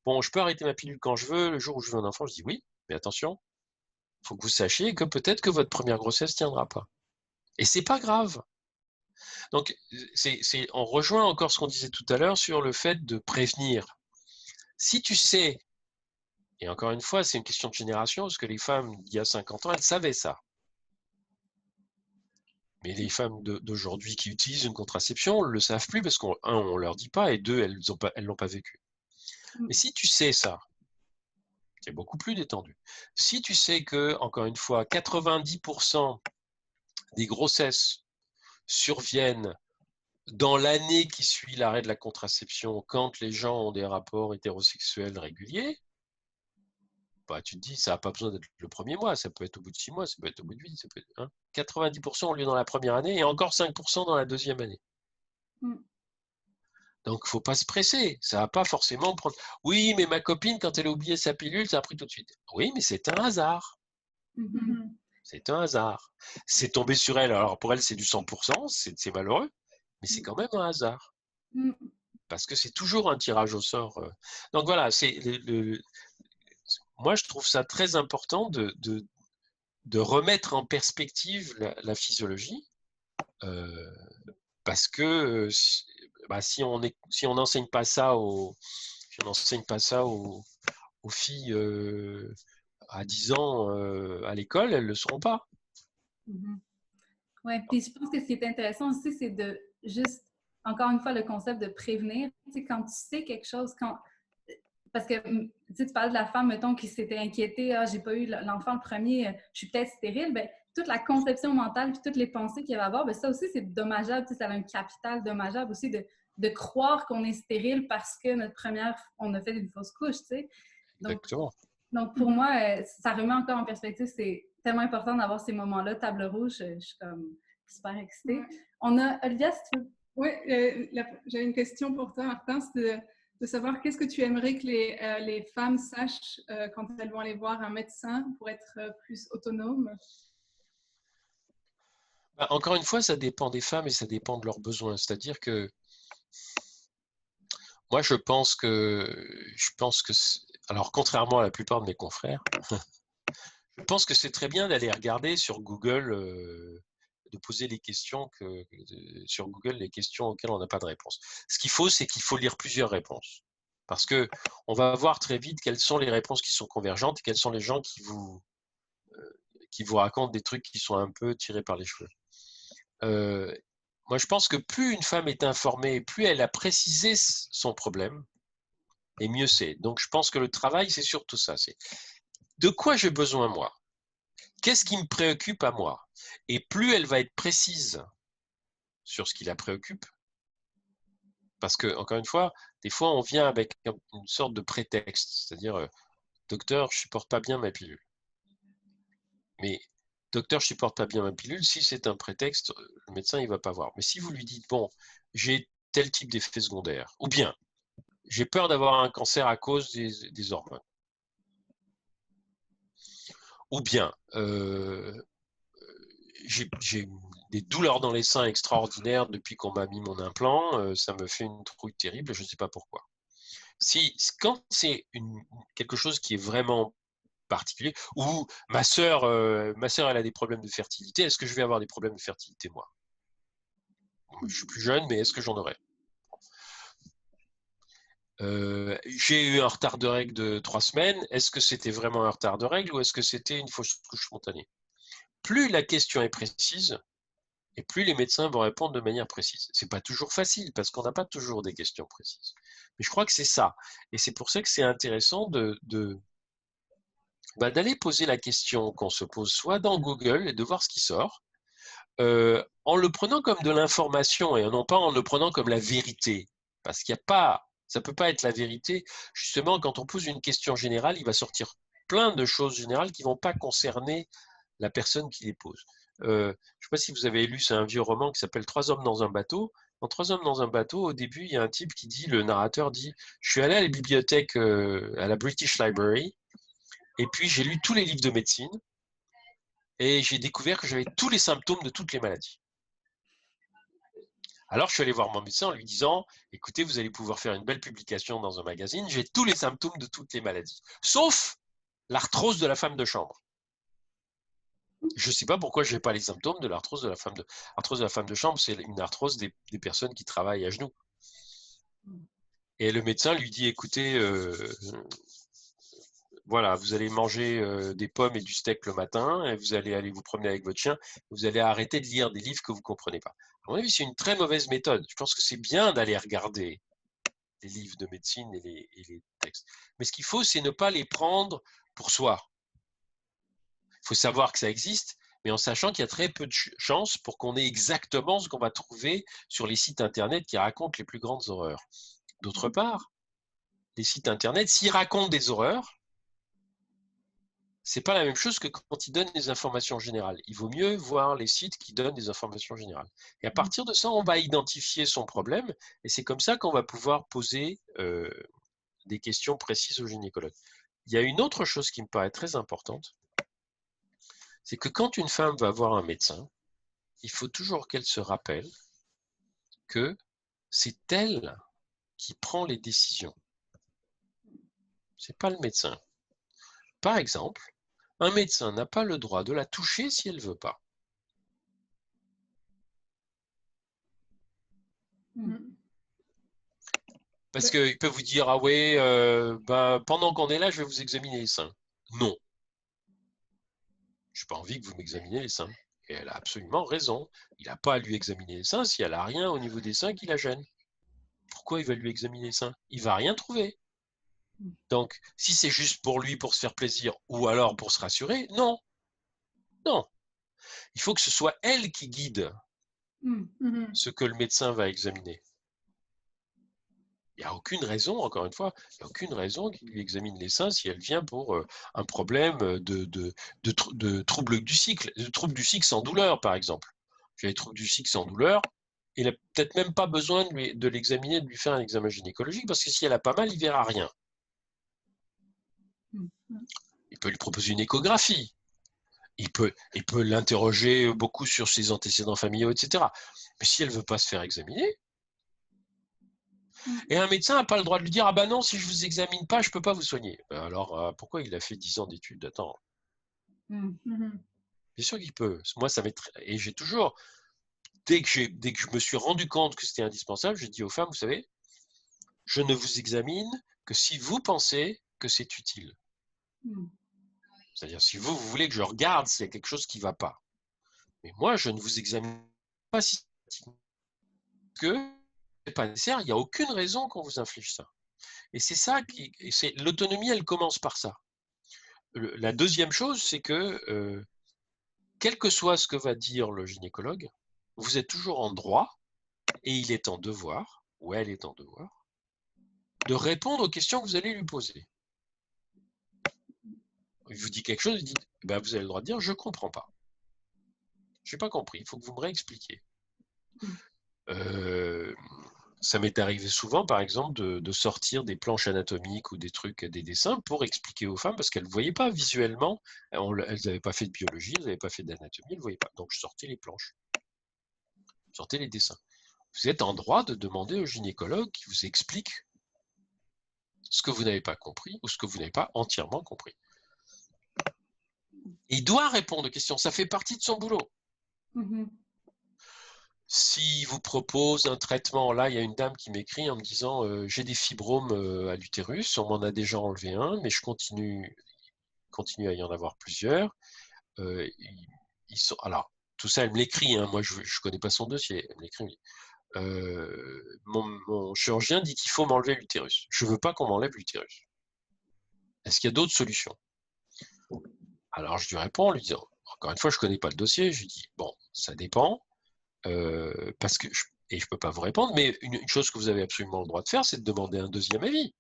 bon, je peux arrêter ma pilule quand je veux, le jour où je veux un enfant, je dis oui, mais attention, Il faut que vous sachiez que peut-être que votre première grossesse ne tiendra pas. Et c'est pas grave. Donc, on rejoint encore ce qu'on disait tout à l'heure sur le fait de prévenir. Si tu sais, et encore une fois, c'est une question de génération, parce que les femmes d'il y a 50 ans, elles savaient ça. Mais les femmes d'aujourd'hui qui utilisent une contraception ne le savent plus parce qu'on ne leur dit pas, et deux, elles ne l'ont pas vécu. Mais si tu sais ça, c'est beaucoup plus détendu. Si tu sais que, encore une fois, 90% des grossesses surviennent dans l'année qui suit l'arrêt de la contraception, quand les gens ont des rapports hétérosexuels réguliers, bah, tu te dis, ça n'a pas besoin d'être le premier mois, ça peut être au bout de 6 mois, ça peut être au bout de 8, ça peut être, 90% ont lieu dans la première année et encore 5% dans la deuxième année. Donc, il ne faut pas se presser. Ça ne va pas forcément prendre. Oui, mais ma copine, quand elle a oublié sa pilule, ça a pris tout de suite. Oui, mais c'est un hasard. C'est un hasard. C'est tombé sur elle. Alors, pour elle, c'est du 100%, c'est malheureux, mais c'est quand même un hasard. Parce que c'est toujours un tirage au sort. Donc, voilà, moi, je trouve ça très important de remettre en perspective la physiologie. Parce que si on n'enseigne pas ça aux filles à 10 ans à l'école, elles ne le seront pas. Oui, puis je pense que ce qui est intéressant aussi, c'est de juste, encore une fois, le concept de prévenir. Tu sais, quand tu sais quelque chose, parce que tu parlais de la femme, mettons, qui s'était inquiétée, j'ai pas eu l'enfant le premier, je suis peut-être stérile, bien, toute la conception mentale puis toutes les pensées qu'il y avait à avoir, bien, ça aussi, c'est dommageable. Ça a un capital dommageable aussi de croire qu'on est stérile parce que on a fait une fausse couche, tu sais. Donc, pour moi, ça remet encore en perspective, c'est tellement important d'avoir ces moments-là, table rouge, je suis comme super excitée. Ouais. On a, Olivia, si tu veux. Oui, j'avais une question pour toi, Martin, c'est de savoir qu'est-ce que tu aimerais que les femmes sachent quand elles vont aller voir un médecin pour être plus autonomes? Encore une fois, ça dépend des femmes et ça dépend de leurs besoins. C'est-à-dire que moi, je pense que alors contrairement à la plupart de mes confrères, je pense que c'est très bien d'aller regarder sur Google, de poser les questions sur Google, les questions auxquelles on n'a pas de réponse. Ce qu'il faut, c'est qu'il faut lire plusieurs réponses. Parce qu'on va voir très vite quelles sont les réponses qui sont convergentes et quels sont les gens qui vous racontent des trucs qui sont un peu tirés par les cheveux. Moi, je pense que plus une femme est informée, plus elle a précisé son problème, et mieux c'est. Donc, je pense que le travail, c'est surtout ça. C'est de quoi j'ai besoin, moi? Qu'est-ce qui me préoccupe à moi? Et plus elle va être précise sur ce qui la préoccupe, parce que, encore une fois, des fois, on vient avec une sorte de prétexte, c'est-à-dire, docteur, je ne supporte pas bien ma pilule. Mais, docteur, je ne supporte pas bien ma pilule, si c'est un prétexte, le médecin, il ne va pas voir. Mais si vous lui dites, bon, j'ai tel type d'effet secondaire, ou bien, j'ai peur d'avoir un cancer à cause des hormones, ou bien, j'ai des douleurs dans les seins extraordinaires depuis qu'on m'a mis mon implant, ça me fait une trouille terrible, je ne sais pas pourquoi. Quand c'est quelque chose qui est vraiment particulier, ou ma sœur, elle a des problèmes de fertilité, est-ce que je vais avoir des problèmes de fertilité, moi? Je suis plus jeune, mais est-ce que j'en aurai? J'ai eu un retard de règles de 3 semaines, est-ce que c'était vraiment un retard de règles ou est-ce que c'était une fausse couche spontanée? Plus la question est précise, et plus les médecins vont répondre de manière précise. Ce n'est pas toujours facile, parce qu'on n'a pas toujours des questions précises. Mais je crois que c'est ça. Et c'est pour ça que c'est intéressant d'aller poser la question qu'on se pose soit dans Google et de voir ce qui sort, en le prenant comme de l'information et non pas en le prenant comme la vérité. Parce qu'il n'y a pas, ça ne peut pas être la vérité. Justement, quand on pose une question générale, il va sortir plein de choses générales qui ne vont pas concerner la personne qui les pose. Je ne sais pas si vous avez lu, c'est un vieux roman qui s'appelle 3 hommes dans un bateau. Dans 3 hommes dans un bateau, au début, il y a un type qui dit, le narrateur dit, je suis allé à la bibliothèque, à la British Library, et puis j'ai lu tous les livres de médecine, et j'ai découvert que j'avais tous les symptômes de toutes les maladies. Alors je suis allé voir mon médecin en lui disant, écoutez, vous allez pouvoir faire une belle publication dans un magazine, j'ai tous les symptômes de toutes les maladies, sauf l'arthrose de la femme de chambre. Je ne sais pas pourquoi je n'ai pas les symptômes de l'arthrose de la femme de chambre. C'est une arthrose des personnes qui travaillent à genoux. Et le médecin lui dit, écoutez, voilà, vous allez manger des pommes et du steak le matin, et vous allez aller vous promener avec votre chien, vous allez arrêter de lire des livres que vous ne comprenez pas. À mon avis, c'est une très mauvaise méthode. Je pense que c'est bien d'aller regarder les livres de médecine et les textes. Mais ce qu'il faut, c'est ne pas les prendre pour soi. Il faut savoir que ça existe, mais en sachant qu'il y a très peu de chances pour qu'on ait exactement ce qu'on va trouver sur les sites Internet qui racontent les plus grandes horreurs. D'autre part, les sites Internet, s'ils racontent des horreurs, c'est pas la même chose que quand ils donnent des informations générales. Il vaut mieux voir les sites qui donnent des informations générales. Et à partir de ça, on va identifier son problème, et c'est comme ça qu'on va pouvoir poser des questions précises au gynécologue. Il y a une autre chose qui me paraît très importante, c'est que quand une femme va voir un médecin, il faut toujours qu'elle se rappelle que c'est elle qui prend les décisions. C'est pas le médecin. Par exemple, un médecin n'a pas le droit de la toucher si elle ne veut pas. Parce qu'il peut vous dire, ah ouais, pendant qu'on est là, je vais vous examiner les seins. Non. Je n'ai pas envie que vous m'examiniez les seins. Et elle a absolument raison. Il n'a pas à lui examiner les seins si elle n'a rien au niveau des seins qui la gêne. Pourquoi il va lui examiner les seins? Il ne va rien trouver. Donc, si c'est juste pour lui, pour se faire plaisir, ou alors pour se rassurer, non. Non. Il faut que ce soit elle qui guide ce que le médecin va examiner. Il n'y a aucune raison, encore une fois, il n'y a aucune raison qu'il lui examine les seins si elle vient pour un problème de trouble du cycle, de trouble du cycle sans douleur, par exemple. J'ai des troubles du cycle sans douleur, il n'a peut-être même pas besoin de l'examiner, de lui faire un examen gynécologique, parce que si elle a pas mal, il ne verra rien. Il peut lui proposer une échographie. Il peut l'interroger beaucoup sur ses antécédents familiaux, etc. Mais si elle ne veut pas se faire examiner, et un médecin n'a pas le droit de lui dire « Ah ben non, si je ne vous examine pas, je ne peux pas vous soigner. » Alors, pourquoi il a fait 10 ans d'études? Attends. Bien sûr qu'il peut. Moi, ça m'est et j'ai toujours, dès que je me suis rendu compte que c'était indispensable, j'ai dit aux femmes, vous savez, je ne vous examine que si vous pensez que c'est utile. C'est-à-dire, si vous voulez que je regarde s'il y a quelque chose qui ne va pas. Mais moi, je ne vous examine pas si que c'est pas nécessaire, il n'y a aucune raison qu'on vous inflige ça. Et c'est ça l'autonomie, elle commence par ça. La deuxième chose, c'est que quel que soit ce que va dire le gynécologue, vous êtes toujours en droit, et il est en devoir, ou elle est en devoir, de répondre aux questions que vous allez lui poser. Il vous dit quelque chose, il dit, vous avez le droit de dire, je ne comprends pas. Je n'ai pas compris, il faut que vous me réexpliquiez. Ça m'est arrivé souvent, par exemple, de sortir des planches anatomiques ou des trucs, des dessins pour expliquer aux femmes parce qu'elles ne voyaient pas visuellement. Elles n'avaient pas fait de biologie, elles n'avaient pas fait d'anatomie, elles ne voyaient pas. Donc, je sortais les planches, je sortais les dessins. Vous êtes en droit de demander au gynécologue qui vous explique ce que vous n'avez pas compris ou ce que vous n'avez pas entièrement compris. Et il doit répondre aux questions, ça fait partie de son boulot. S'il vous propose un traitement, là, il y a une dame qui m'écrit en me disant j'ai des fibromes à l'utérus, on m'en a déjà enlevé un, mais je continue à y en avoir plusieurs. Alors, tout ça, elle me l'écrit, hein, moi je ne connais pas son dossier, elle me l'écrit. Mon chirurgien dit qu'il faut m'enlever l'utérus. Je ne veux pas qu'on m'enlève l'utérus. Est-ce qu'il y a d'autres solutions? Alors je lui réponds en lui disant, encore une fois, je ne connais pas le dossier, je lui dis, bon, ça dépend. Parce que je ne peux pas vous répondre, mais une chose que vous avez absolument le droit de faire, c'est de demander un deuxième avis.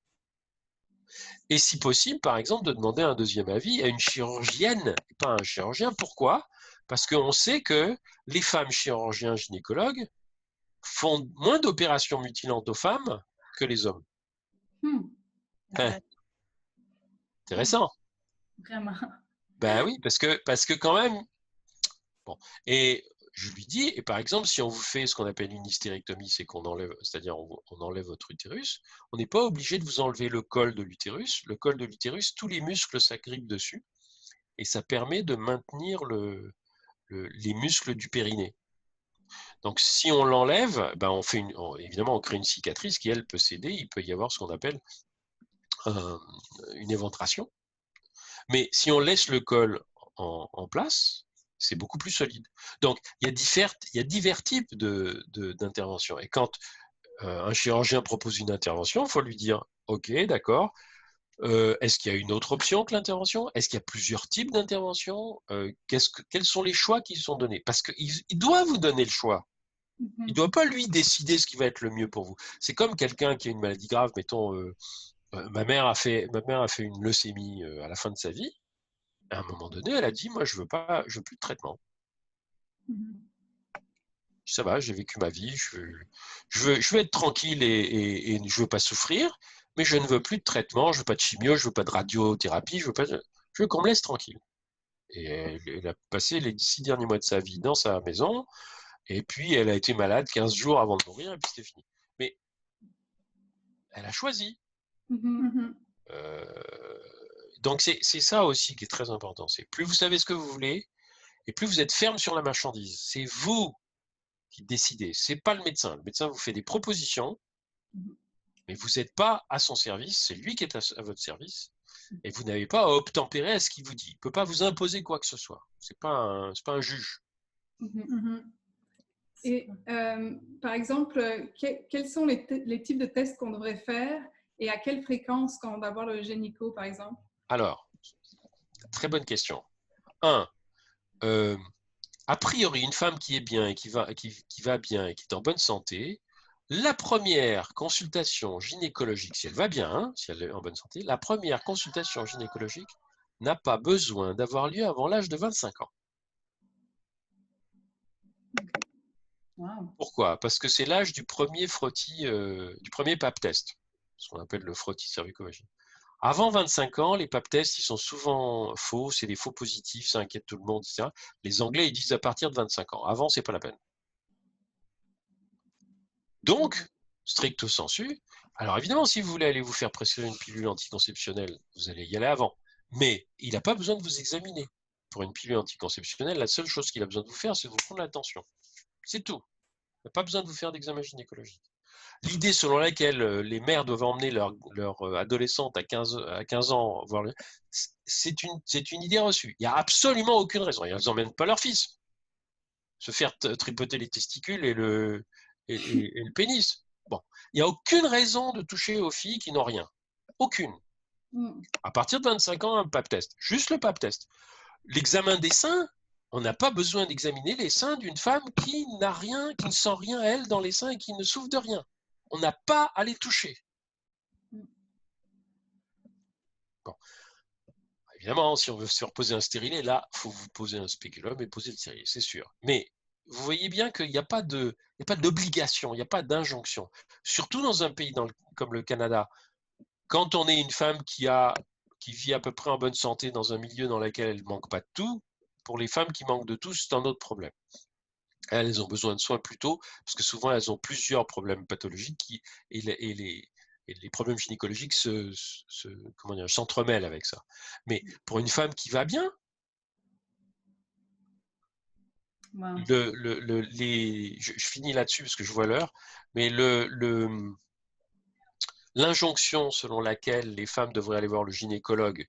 Et si possible, par exemple, de demander un deuxième avis à une chirurgienne, et pas à un chirurgien. Pourquoi? Parce qu'on sait que les femmes chirurgiens gynécologues font moins d'opérations mutilantes aux femmes que les hommes. Intéressant. Vraiment. Ben oui, parce que quand même... Bon. Et je lui dis, et par exemple, si on vous fait ce qu'on appelle une hystérectomie, c'est qu'on enlève, c'est-à-dire on enlève votre utérus, on n'est pas obligé de vous enlever le col de l'utérus. Le col de l'utérus, tous les muscles s'agrippent dessus. et ça permet de maintenir les muscles du périnée. Donc, si on l'enlève, ben évidemment, on crée une cicatrice qui, elle, peut céder. Il peut y avoir ce qu'on appelle une éventration. Mais si on laisse le col en place, c'est beaucoup plus solide. Donc, il y a divers types d'interventions. Et quand un chirurgien propose une intervention, il faut lui dire « Ok, d'accord. Est-ce qu'il y a une autre option que l'intervention? Est-ce qu'il y a plusieurs types d'interventions? Quels sont les choix qui sont donnés? » Parce qu'il doit vous donner le choix. Il ne doit pas, lui, décider ce qui va être le mieux pour vous. C'est comme quelqu'un qui a une maladie grave. Mettons, ma mère a fait une leucémie à la fin de sa vie. À un moment donné, elle a dit « Moi, je veux plus de traitement. Ça va, j'ai vécu ma vie. Je veux être tranquille et je veux pas souffrir. Mais je ne veux plus de traitement, je veux pas de chimio, je veux pas de radiothérapie, je veux qu'on me laisse tranquille. » Et elle a passé les 6 derniers mois de sa vie dans sa maison, et puis elle a été malade 15 jours avant de mourir, et puis c'était fini. Mais elle a choisi. Donc c'est ça aussi qui est très important. C'est plus vous savez ce que vous voulez, et plus vous êtes ferme sur la marchandise. C'est vous qui décidez, c'est pas le médecin. Le médecin vous fait des propositions, mais vous n'êtes pas à son service, c'est lui qui est à votre service, et vous n'avez pas à obtempérer à ce qu'il vous dit. Il ne peut pas vous imposer quoi que ce soit. C'est pas un juge. Et par exemple, quels sont les types de tests qu'on devrait faire et à quelle fréquence quand on va voir le gynéco, par exemple? Alors, très bonne question. A priori, une femme qui est bien et qui va bien et qui est en bonne santé, la première consultation gynécologique, si elle va bien, si elle est en bonne santé, la première consultation gynécologique n'a pas besoin d'avoir lieu avant l'âge de 25 ans. Wow. Pourquoi? Parce que c'est l'âge du premier frottis, du premier pap test, ce qu'on appelle le frottis cervico-vagin. Avant 25 ans, les pap tests, ils sont souvent faux, c'est des faux positifs, ça inquiète tout le monde, etc. Les Anglais, ils disent à partir de 25 ans. Avant, c'est pas la peine. Donc, stricto sensu, alors évidemment, si vous voulez aller vous faire prescrire une pilule anticonceptionnelle, vous allez y aller avant. Mais il n'a pas besoin de vous examiner. Pour une pilule anticonceptionnelle, la seule chose qu'il a besoin de vous faire, c'est de vous prendre la tension. C'est tout. Il n'a pas besoin de vous faire d'examen gynécologique. L'idée selon laquelle les mères doivent emmener leur adolescente à 15 ans voir c'est une idée reçue. Il n'y a absolument aucune raison. Elles n'emmènent pas leur fils se faire tripoter les testicules et le pénis. Bon, il n'y a aucune raison de toucher aux filles qui n'ont rien. Aucune. À partir de 25 ans, un pap test. Juste le pap test. L'examen des seins, on n'a pas besoin d'examiner les seins d'une femme qui n'a rien, qui ne sent rien, elle, dans les seins et qui ne souffre de rien. On n'a pas à les toucher. Bon. Évidemment, si on veut se faire poser un stérilet, là, il faut vous poser un spéculum et poser le stérilet, c'est sûr. Mais vous voyez bien qu'il n'y a pas d'obligation, il n'y a pas d'injonction. Surtout dans un pays comme le Canada, quand on est une femme qui vit à peu près en bonne santé dans un milieu dans lequel elle ne manque pas de tout, pour les femmes qui manquent de tout, c'est un autre problème. Elles ont besoin de soins plus tôt, parce que souvent elles ont plusieurs problèmes pathologiques et les problèmes gynécologiques s'entremêlent avec ça. Mais pour une femme qui va bien, Wow. je finis là-dessus parce que je vois l'heure, mais l'injonction selon laquelle les femmes devraient aller voir le gynécologue,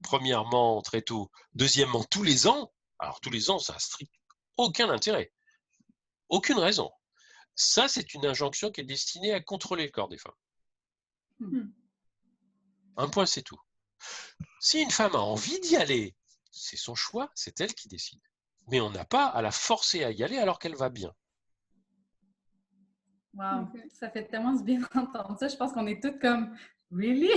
premièrement très tôt, deuxièmement tous les ans, alors tous les ans ça n'a strict aucun intérêt, aucune raison. Ça c'est une injonction qui est destinée à contrôler le corps des femmes. Un point c'est tout. Si une femme a envie d'y aller, c'est son choix, c'est elle qui décide. Mais on n'a pas à la forcer à y aller alors qu'elle va bien. Wow, ça fait tellement du bien d'entendre ça. Je pense qu'on est toutes comme « Really? »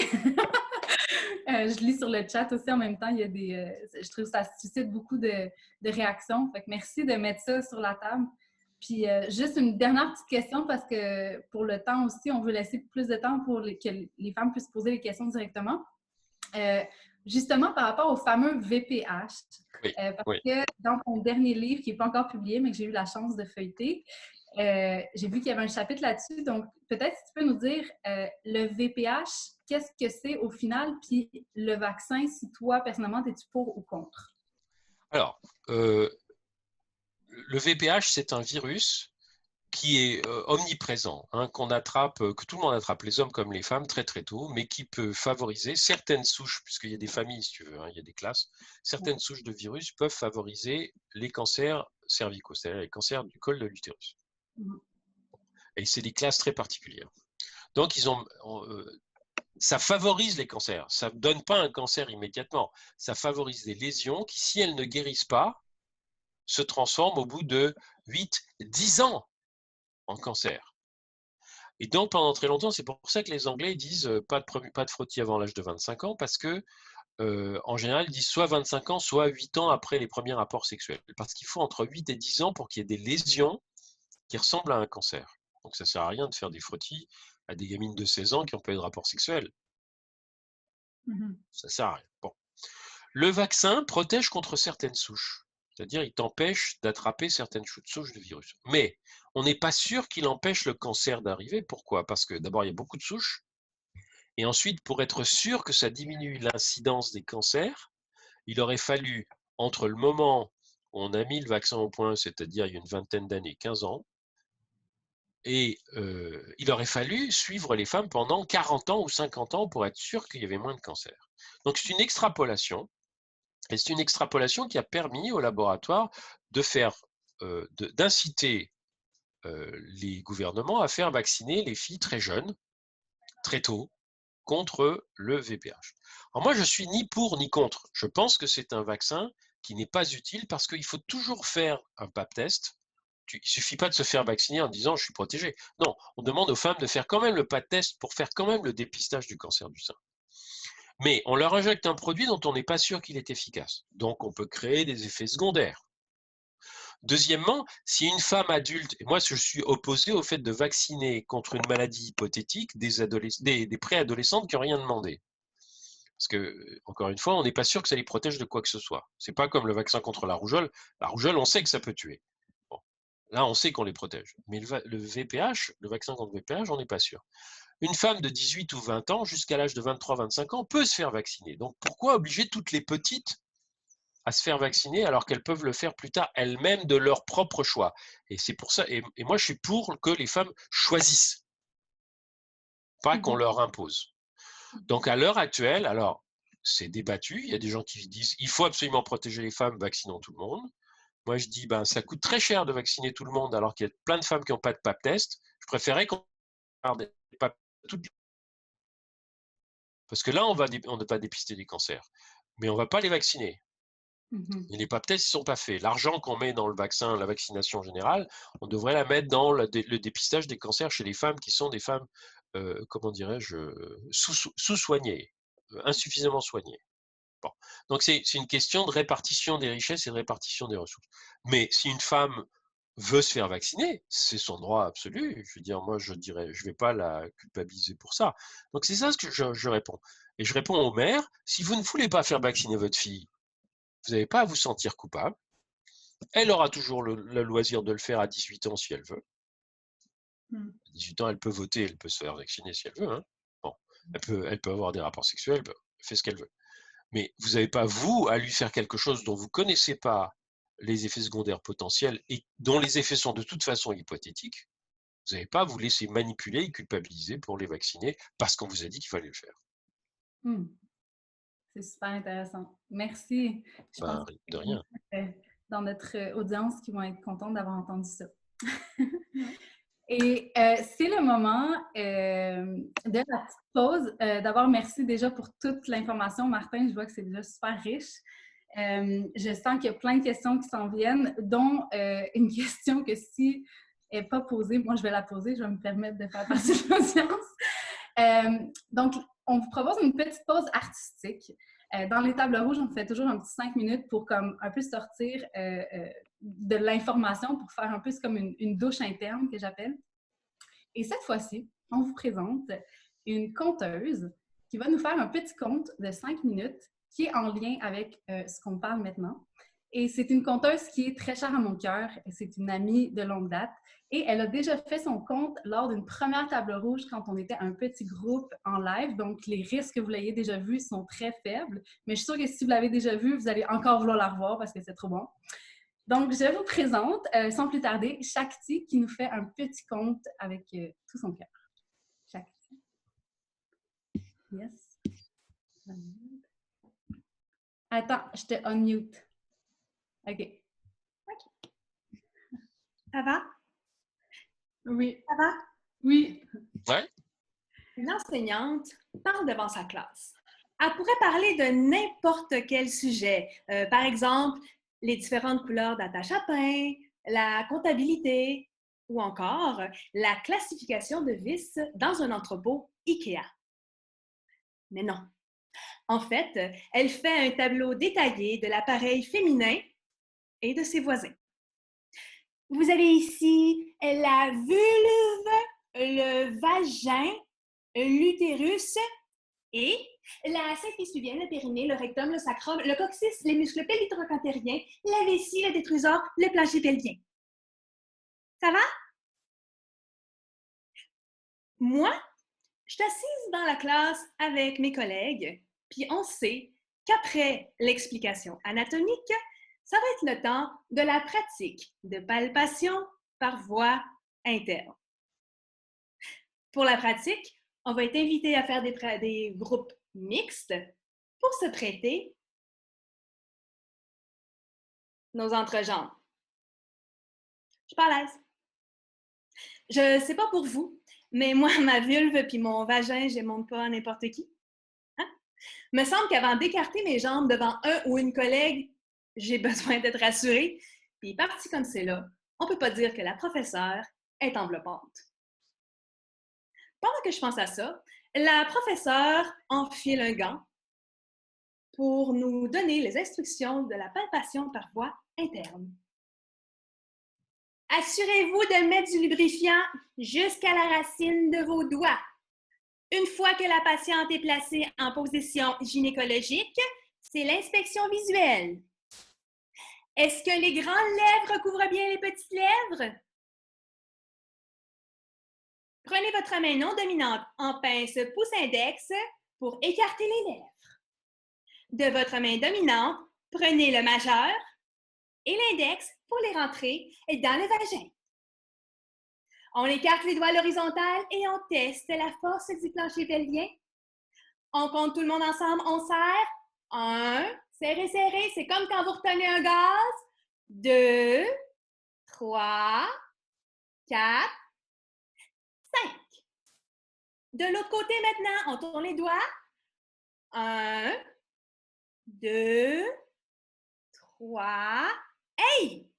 Je lis sur le chat aussi en même temps. Il y a je trouve que ça suscite beaucoup de réactions. Fait que merci de mettre ça sur la table. Puis juste une dernière petite question parce que pour le temps aussi, on veut laisser plus de temps pour que les femmes puissent poser les questions directement. Justement, par rapport au fameux VPH, parce que dans ton dernier livre, qui n'est pas encore publié, mais que j'ai eu la chance de feuilleter, j'ai vu qu'il y avait un chapitre là-dessus. Donc, peut-être si tu peux nous dire le VPH, qu'est-ce que c'est au final, puis le vaccin, si toi, personnellement, es-tu pour ou contre? Alors, le VPH, c'est un virus qui est omniprésent, hein, qu'on attrape, que tout le monde attrape, les hommes comme les femmes, très très tôt, mais qui peut favoriser certaines souches, puisqu'il y a des familles, si tu veux, hein, il y a des classes, certaines souches de virus peuvent favoriser les cancers cervicaux, c'est-à-dire les cancers du col de l'utérus. Et c'est des classes très particulières. Donc, ça favorise les cancers. Ça ne donne pas un cancer immédiatement. Ça favorise des lésions qui, si elles ne guérissent pas, se transforment au bout de 8-10 ans en cancer. Et donc, pendant très longtemps, c'est pour ça que les Anglais disent pas de frottis avant l'âge de 25 ans, parce que, en général, ils disent soit 25 ans, soit 8 ans après les premiers rapports sexuels. Parce qu'il faut entre 8 et 10 ans pour qu'il y ait des lésions qui ressemblent à un cancer. Donc, ça ne sert à rien de faire des frottis à des gamines de 16 ans qui n'ont pas eu de rapport sexuel. Ça ne sert à rien. Bon. Le vaccin protège contre certaines souches. C'est-à-dire, il t'empêche d'attraper certaines souches de virus. Mais on n'est pas sûr qu'il empêche le cancer d'arriver. Pourquoi? Parce que d'abord, il y a beaucoup de souches. Et ensuite, pour être sûr que ça diminue l'incidence des cancers, il aurait fallu, entre le moment où on a mis le vaccin au point, c'est-à-dire il y a une vingtaine d'années, 15 ans, et il aurait fallu suivre les femmes pendant 40 ans ou 50 ans pour être sûr qu'il y avait moins de cancers. Donc c'est une extrapolation. Et c'est une extrapolation qui a permis au laboratoire d'inciter les gouvernements à faire vacciner les filles très jeunes, très tôt, contre le VPH. Alors moi, je suis ni pour ni contre. Je pense que c'est un vaccin qui n'est pas utile parce qu'il faut toujours faire un pap test. Il ne suffit pas de se faire vacciner en disant « je suis protégé ». Non, on demande aux femmes de faire quand même le pap test pour faire quand même le dépistage du cancer du sein. Mais on leur injecte un produit dont on n'est pas sûr qu'il est efficace. Donc, on peut créer des effets secondaires. Deuxièmement, si une femme adulte, et moi je suis opposé au fait de vacciner contre une maladie hypothétique des préadolescentes qui n'ont rien demandé. Parce que, encore une fois, on n'est pas sûr que ça les protège de quoi que ce soit. Ce n'est pas comme le vaccin contre la rougeole. La rougeole, on sait que ça peut tuer. Bon. Là, on sait qu'on les protège. Mais le VPH, le vaccin contre le VPH, on n'est pas sûr. Une femme de 18 ou 20 ans, jusqu'à l'âge de 23-25 ans, peut se faire vacciner. Donc, pourquoi obliger toutes les petites à se faire vacciner alors qu'elles peuvent le faire plus tard elles-mêmes de leur propre choix? Et c'est pour ça, et moi, je suis pour que les femmes choisissent, pas qu'on leur impose. Donc, à l'heure actuelle, alors, c'est débattu. Il y a des gens qui disent il faut absolument protéger les femmes, vaccinons tout le monde. Moi, je dis ça coûte très cher de vacciner tout le monde alors qu'il y a plein de femmes qui n'ont pas de pap test. Je préférais qu'on parle des pap toutes. Parce que là, on ne va pas dépister des cancers, mais on ne va pas les vacciner. Et les pap tests ne sont pas faits. L'argent qu'on met dans le vaccin, la vaccination générale, on devrait la mettre dans le dépistage des cancers chez les femmes qui sont des femmes, comment dirais-je, sous-soignées, insuffisamment soignées. Bon. Donc c'est une question de répartition des richesses et de répartition des ressources. Mais si une femme veut se faire vacciner, c'est son droit absolu. Je veux dire, moi, je ne vais pas la culpabiliser pour ça. Donc, c'est ça ce que je réponds. Et je réponds aux mères, si vous ne voulez pas faire vacciner votre fille, vous n'avez pas à vous sentir coupable. Elle aura toujours le loisir de le faire à 18 ans si elle veut. À 18 ans, elle peut voter, elle peut se faire vacciner si elle veut. Hein. Bon, elle peut avoir des rapports sexuels, elle fait ce qu'elle veut. Mais vous n'avez pas, vous, à lui faire quelque chose dont vous ne connaissez pas les effets secondaires potentiels et dont les effets sont de toute façon hypothétiques. Vous n'avez pas à vous laisser manipuler et culpabiliser pour les vacciner parce qu'on vous a dit qu'il fallait le faire. C'est super intéressant. Merci. Je pense de rien. Dans notre audience qui vont être contents d'avoir entendu ça. Et c'est le moment de la petite pause. D'abord, merci déjà pour toute l'information, Martin. Je vois que c'est déjà super riche. Je sens qu'il y a plein de questions qui s'en viennent, dont une question que si elle n'est pas posée, moi je vais la poser, je vais me permettre de faire partie de l'audience. Donc, on vous propose une petite pause artistique. Dans les tables rouges, on fait toujours un petit 5 minutes pour comme un peu sortir de l'information, pour faire un peu comme une douche interne que j'appelle. Et cette fois-ci, on vous présente une conteuse qui va nous faire un petit conte de 5 minutes qui est en lien avec ce qu'on parle maintenant. Et c'est une conteuse qui est très chère à mon cœur. C'est une amie de longue date. Et elle a déjà fait son compte lors d'une première table rouge quand on était un petit groupe en live. Donc, les risques que vous l'ayez déjà vu sont très faibles. Mais je suis sûre que si vous l'avez déjà vu, vous allez encore vouloir la revoir parce que c'est trop bon. Donc, je vous présente, sans plus tarder, Shakti qui nous fait un petit conte avec tout son cœur. Shakti. Yes. Attends, je te unmute. OK. Ça va? Oui. Ça va? Oui. Ouais. Une enseignante parle devant sa classe. Elle pourrait parler de n'importe quel sujet. Par exemple, les différentes couleurs d'attache à pain, la comptabilité ou encore la classification de vis dans un entrepôt IKEA. Mais non. En fait, elle fait un tableau détaillé de l'appareil féminin et de ses voisins. Vous avez ici la vulve, le vagin, l'utérus et la symphyse pubienne, le périnée, le rectum, le sacrum, le coccyx, les muscles pelvico-trochanteriens, la vessie, le détrusor, le plancher pelvien. Ça va? Moi, je suis assise dans la classe avec mes collègues, puis on sait qu'après l'explication anatomique, ça va être le temps de la pratique de palpation par voie interne. Pour la pratique, on va être invité à faire des groupes mixtes pour se prêter nos entrejambes. Je suis pas à l'aise. Je sais pas pour vous, mais moi, ma vulve puis mon vagin, je les montre pas à n'importe qui. Hein? Me semble qu'avant d'écarter mes jambes devant un ou une collègue, j'ai besoin d'être rassurée. Puis parti comme c'est là, on peut pas dire que la professeure est enveloppante. Pendant que je pense à ça, la professeure enfile un gant pour nous donner les instructions de la palpation par voie interne. Assurez-vous de mettre du lubrifiant jusqu'à la racine de vos doigts. Une fois que la patiente est placée en position gynécologique, c'est l'inspection visuelle. Est-ce que les grandes lèvres recouvrent bien les petites lèvres? Prenez votre main non dominante en pince pouce-index pour écarter les lèvres. De votre main dominante, prenez le majeur et l'index pour les rentrer dans le vagin. On écarte les doigts à l'horizontale et on teste la force du plancher pelvien. On compte tout le monde ensemble, on serre. 1, serrez, serrez, c'est comme quand vous retenez un gaz. 2, 3, 4, 5. De l'autre côté maintenant, on tourne les doigts. 1, 2, 3. Hey!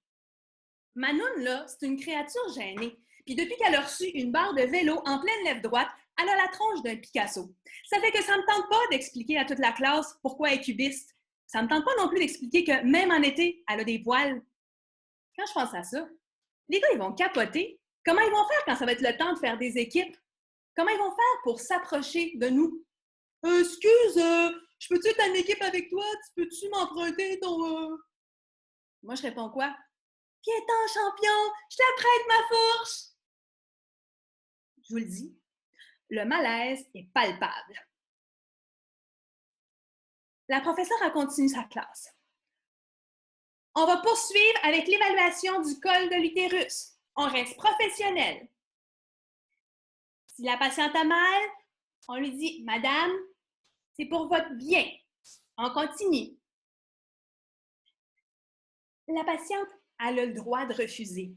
Manoune, là, c'est une créature gênée. Puis depuis qu'elle a reçu une barre de vélo en pleine lèvre droite, elle a la tronche d'un Picasso. Ça fait que ça me tente pas d'expliquer à toute la classe pourquoi elle est cubiste. Ça me tente pas non plus d'expliquer que même en été, elle a des poils. Quand je pense à ça, les gars, ils vont capoter. Comment ils vont faire quand ça va être le temps de faire des équipes? Comment ils vont faire pour s'approcher de nous? Excuse, je peux-tu être en équipe avec toi? Tu peux-tu m'emprunter ton... Moi, je réponds quoi? Viens-t'en, champion! Je te prête ma fourche! Je vous le dis, le malaise est palpable. La professeure a continué sa classe. On va poursuivre avec l'évaluation du col de l'utérus. On reste professionnel. Si la patiente a mal, on lui dit « Madame, c'est pour votre bien. » On continue. La patiente a le droit de refuser.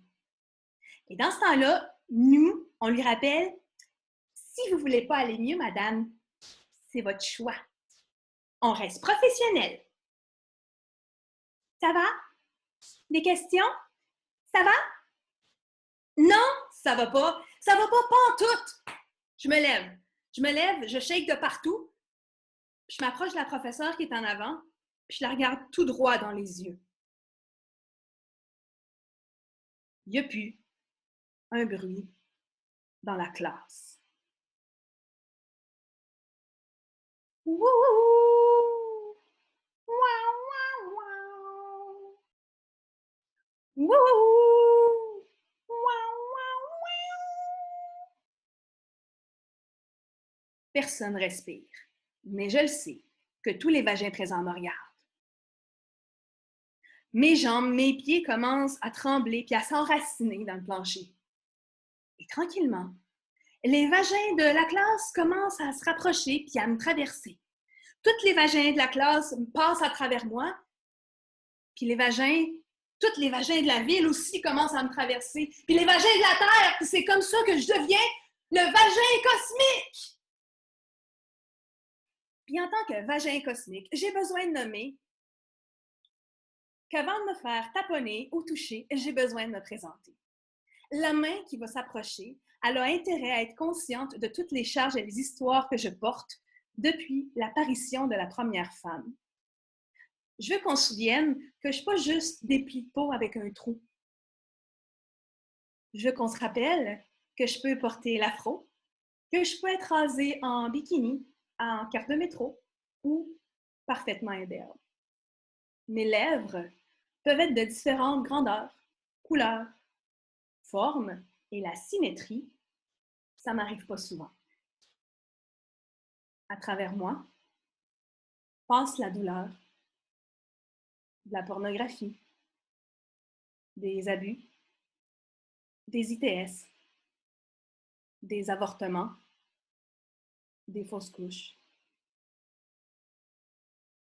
Et dans ce temps-là, nous, on lui rappelle « Si vous ne voulez pas aller mieux, madame, c'est votre choix. On reste professionnel. » Ça va? Des questions? Ça va? Non, ça va pas. Ça va pas pantoute. Je me lève, je shake de partout. Puis je m'approche de la professeure qui est en avant, puis je la regarde tout droit dans les yeux. Il n'y a plus un bruit dans la classe. Wouhou! Wow, wow, wow! Personne respire, mais je le sais que tous les vagins présents me regardent. Mes jambes, mes pieds commencent à trembler puis à s'enraciner dans le plancher. Et tranquillement, les vagins de la classe commencent à se rapprocher puis à me traverser. Tous les vagins de la classe passent à travers moi, puis tous les vagins de la ville aussi commencent à me traverser. Puis les vagins de la Terre, puis c'est comme ça que je deviens le vagin cosmique! Puis en tant que vagin cosmique, j'ai besoin de nommer qu'avant de me faire taponner ou toucher, j'ai besoin de me présenter. La main qui va s'approcher, elle a intérêt à être consciente de toutes les charges et les histoires que je porte depuis l'apparition de la première femme. Je veux qu'on se souvienne que je ne suis pas juste des plis de peau avec un trou. Je veux qu'on se rappelle que je peux porter l'afro, que je peux être rasée en bikini, en carte de métro ou parfaitement imberbe. Mes lèvres peuvent être de différentes grandeurs, couleurs, formes et la symétrie, ça ne m'arrive pas souvent. À travers moi, passe la douleur, de la pornographie, des abus, des ITS, des avortements, des fausses couches,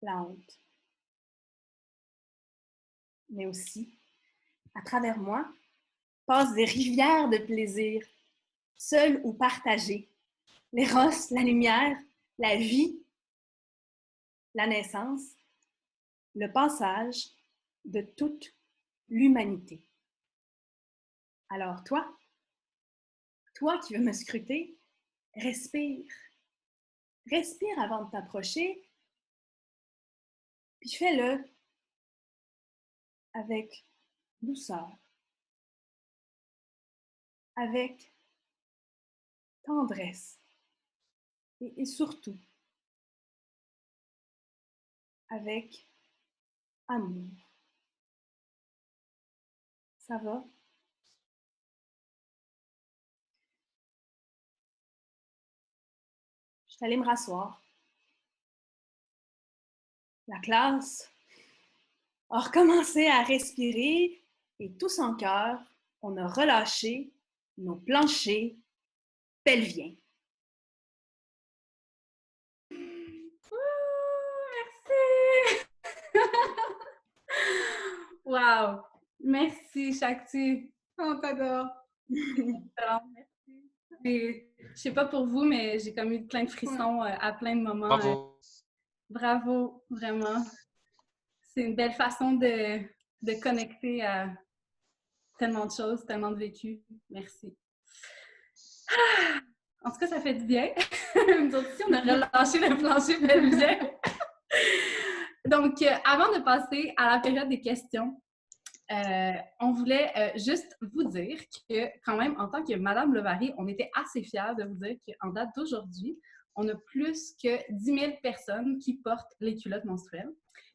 la honte. Mais aussi, à travers moi, passent des rivières de plaisir, seules ou partagées, l'éros, la lumière, la vie, la naissance, le passage de toute l'humanité. Alors toi qui veux me scruter, respire. Respire avant de t'approcher, puis fais-le avec douceur, avec tendresse et surtout avec amour. Ça va? Je suis allée me rasseoir. La classe a recommencé à respirer et tous en chœur, on a relâché nos planchers pelviens. Merci! Wow! Merci, Shakti. On t'adore. Merci. Je sais pas pour vous, mais j'ai comme eu plein de frissons à plein de moments. Bravo. Bravo, vraiment. C'est une belle façon de connecter à tellement de choses, tellement de vécu. Merci. En tout cas, ça fait du bien. Nous autres aussi, on a relâché le plancher pelvien. Donc, avant de passer à la période des questions, on voulait juste vous dire que, quand même, en tant que Madame Levary, on était assez fiers de vous dire qu'en date d'aujourd'hui, on a plus que 10 000 personnes qui portent les culottes menstruelles.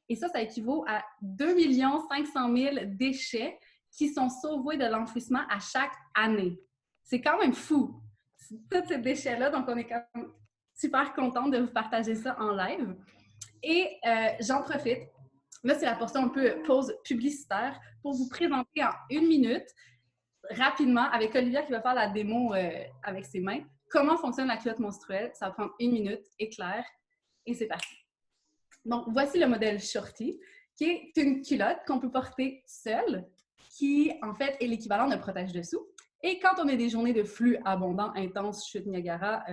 Et ça équivaut à 2 500 000 déchets qui sont sauvés de l'enfouissement à chaque année. C'est quand même fou, tous ces déchets-là. Donc, on est quand même super contente de vous partager ça en live. Et j'en profite. Là, c'est la portion un peu pause publicitaire pour vous présenter en 1 minute, rapidement, avec Olivia qui va faire la démo avec ses mains, comment fonctionne la culotte menstruelle. Ça va prendre 1 minute, éclair, et c'est parti. Donc, voici le modèle Shorty, qui est une culotte qu'on peut porter seule, qui, en fait, est l'équivalent d'un protège-dessous. Et quand on a des journées de flux abondant, intense, chute Niagara,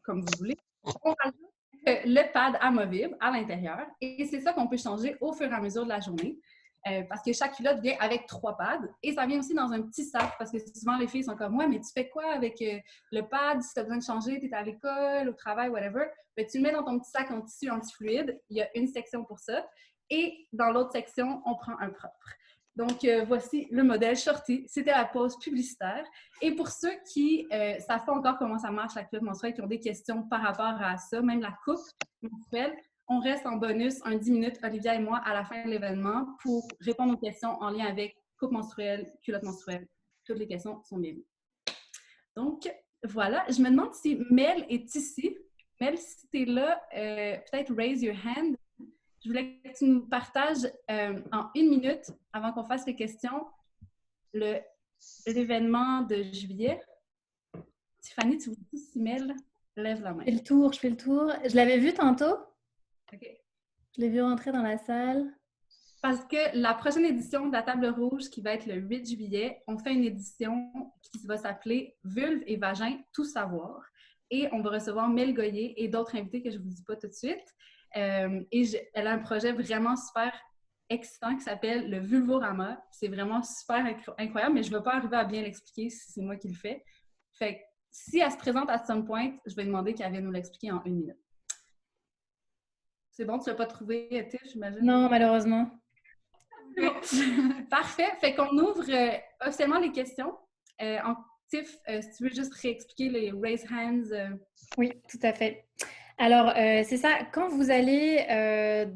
comme vous voulez, on rajoute le pad amovible à l'intérieur. Et c'est ça qu'on peut changer au fur et à mesure de la journée. Parce que chaque culotte vient avec 3 pads. Et ça vient aussi dans un petit sac, parce que souvent les filles sont comme « Ouais, mais tu fais quoi avec le pad? Si tu as besoin de changer, tu es à l'école, au travail, whatever. » Ben, tu le mets dans ton petit sac en tissu antifluide. Il y a une section pour ça. Et dans l'autre section, on prend un propre. Donc, voici le modèle Shorty. C'était la pause publicitaire. Et pour ceux qui ne savent pas encore comment ça marche, la culotte menstruelle, qui ont des questions par rapport à ça, même la coupe menstruelle, on reste en bonus un 10 minutes, Olivia et moi, à la fin de l'événement pour répondre aux questions en lien avec coupe menstruelle, culotte menstruelle. Toutes les questions sont bienvenues. Donc, voilà. Je me demande si Mel est ici. Mel, si tu es là, peut-être raise your hand. Je voulais que tu nous partages en 1 minute, avant qu'on fasse les questions, l'événement de juillet. Tiffany, tu vois si Mel lève la main. Je fais le tour. Je l'avais vu tantôt. OK. Je l'ai vu rentrer dans la salle. Parce que la prochaine édition de la Table Rouge, qui va être le 8 juillet, on fait une édition qui va s'appeler Vulve et vagin, tout savoir. Et on va recevoir Mel Goyer et d'autres invités que je ne vous dis pas tout de suite. Elle a un projet vraiment super excitant qui s'appelle le Vulvorama. C'est vraiment super incroyable, mais je ne vais pas arriver à bien l'expliquer si c'est moi qui le fais. Fait que si elle se présente à some point, je vais demander qu'elle vienne nous l'expliquer en 1 minute. C'est bon, tu ne l'as pas trouvé, Tiff, j'imagine? Non, malheureusement. Bon. Parfait. Fait qu'on ouvre officiellement les questions. Tiff, si tu veux juste réexpliquer les raise hands. Oui, tout à fait. Alors, c'est ça. Quand vous allez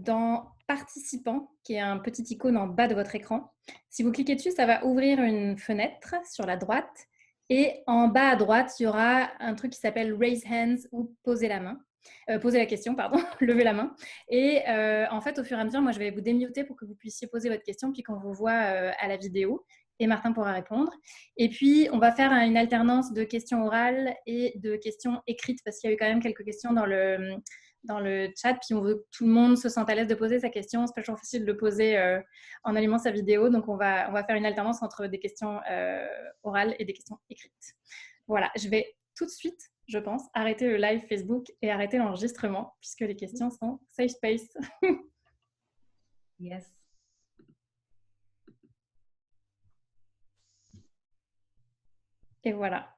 dans Participants, qui est un petit icône en bas de votre écran, si vous cliquez dessus, ça va ouvrir une fenêtre sur la droite. Et en bas à droite, il y aura un truc qui s'appelle Raise Hands ou Poser la main. Poser la question, pardon, lever la main. Et en fait, au fur et à mesure, moi, je vais vous démuter pour que vous puissiez poser votre question, puis qu'on vous voit à la vidéo. Et Martin pourra répondre. Et puis, on va faire une alternance de questions orales et de questions écrites, parce qu'il y a eu quand même quelques questions dans le chat, puis on veut que tout le monde se sente à l'aise de poser sa question. C'est pas toujours facile de le poser en allumant sa vidéo, donc on va faire une alternance entre des questions orales et des questions écrites. Voilà, je vais tout de suite, je pense, arrêter le live Facebook et arrêter l'enregistrement, puisque les questions sont safe space. Yes. Et voilà.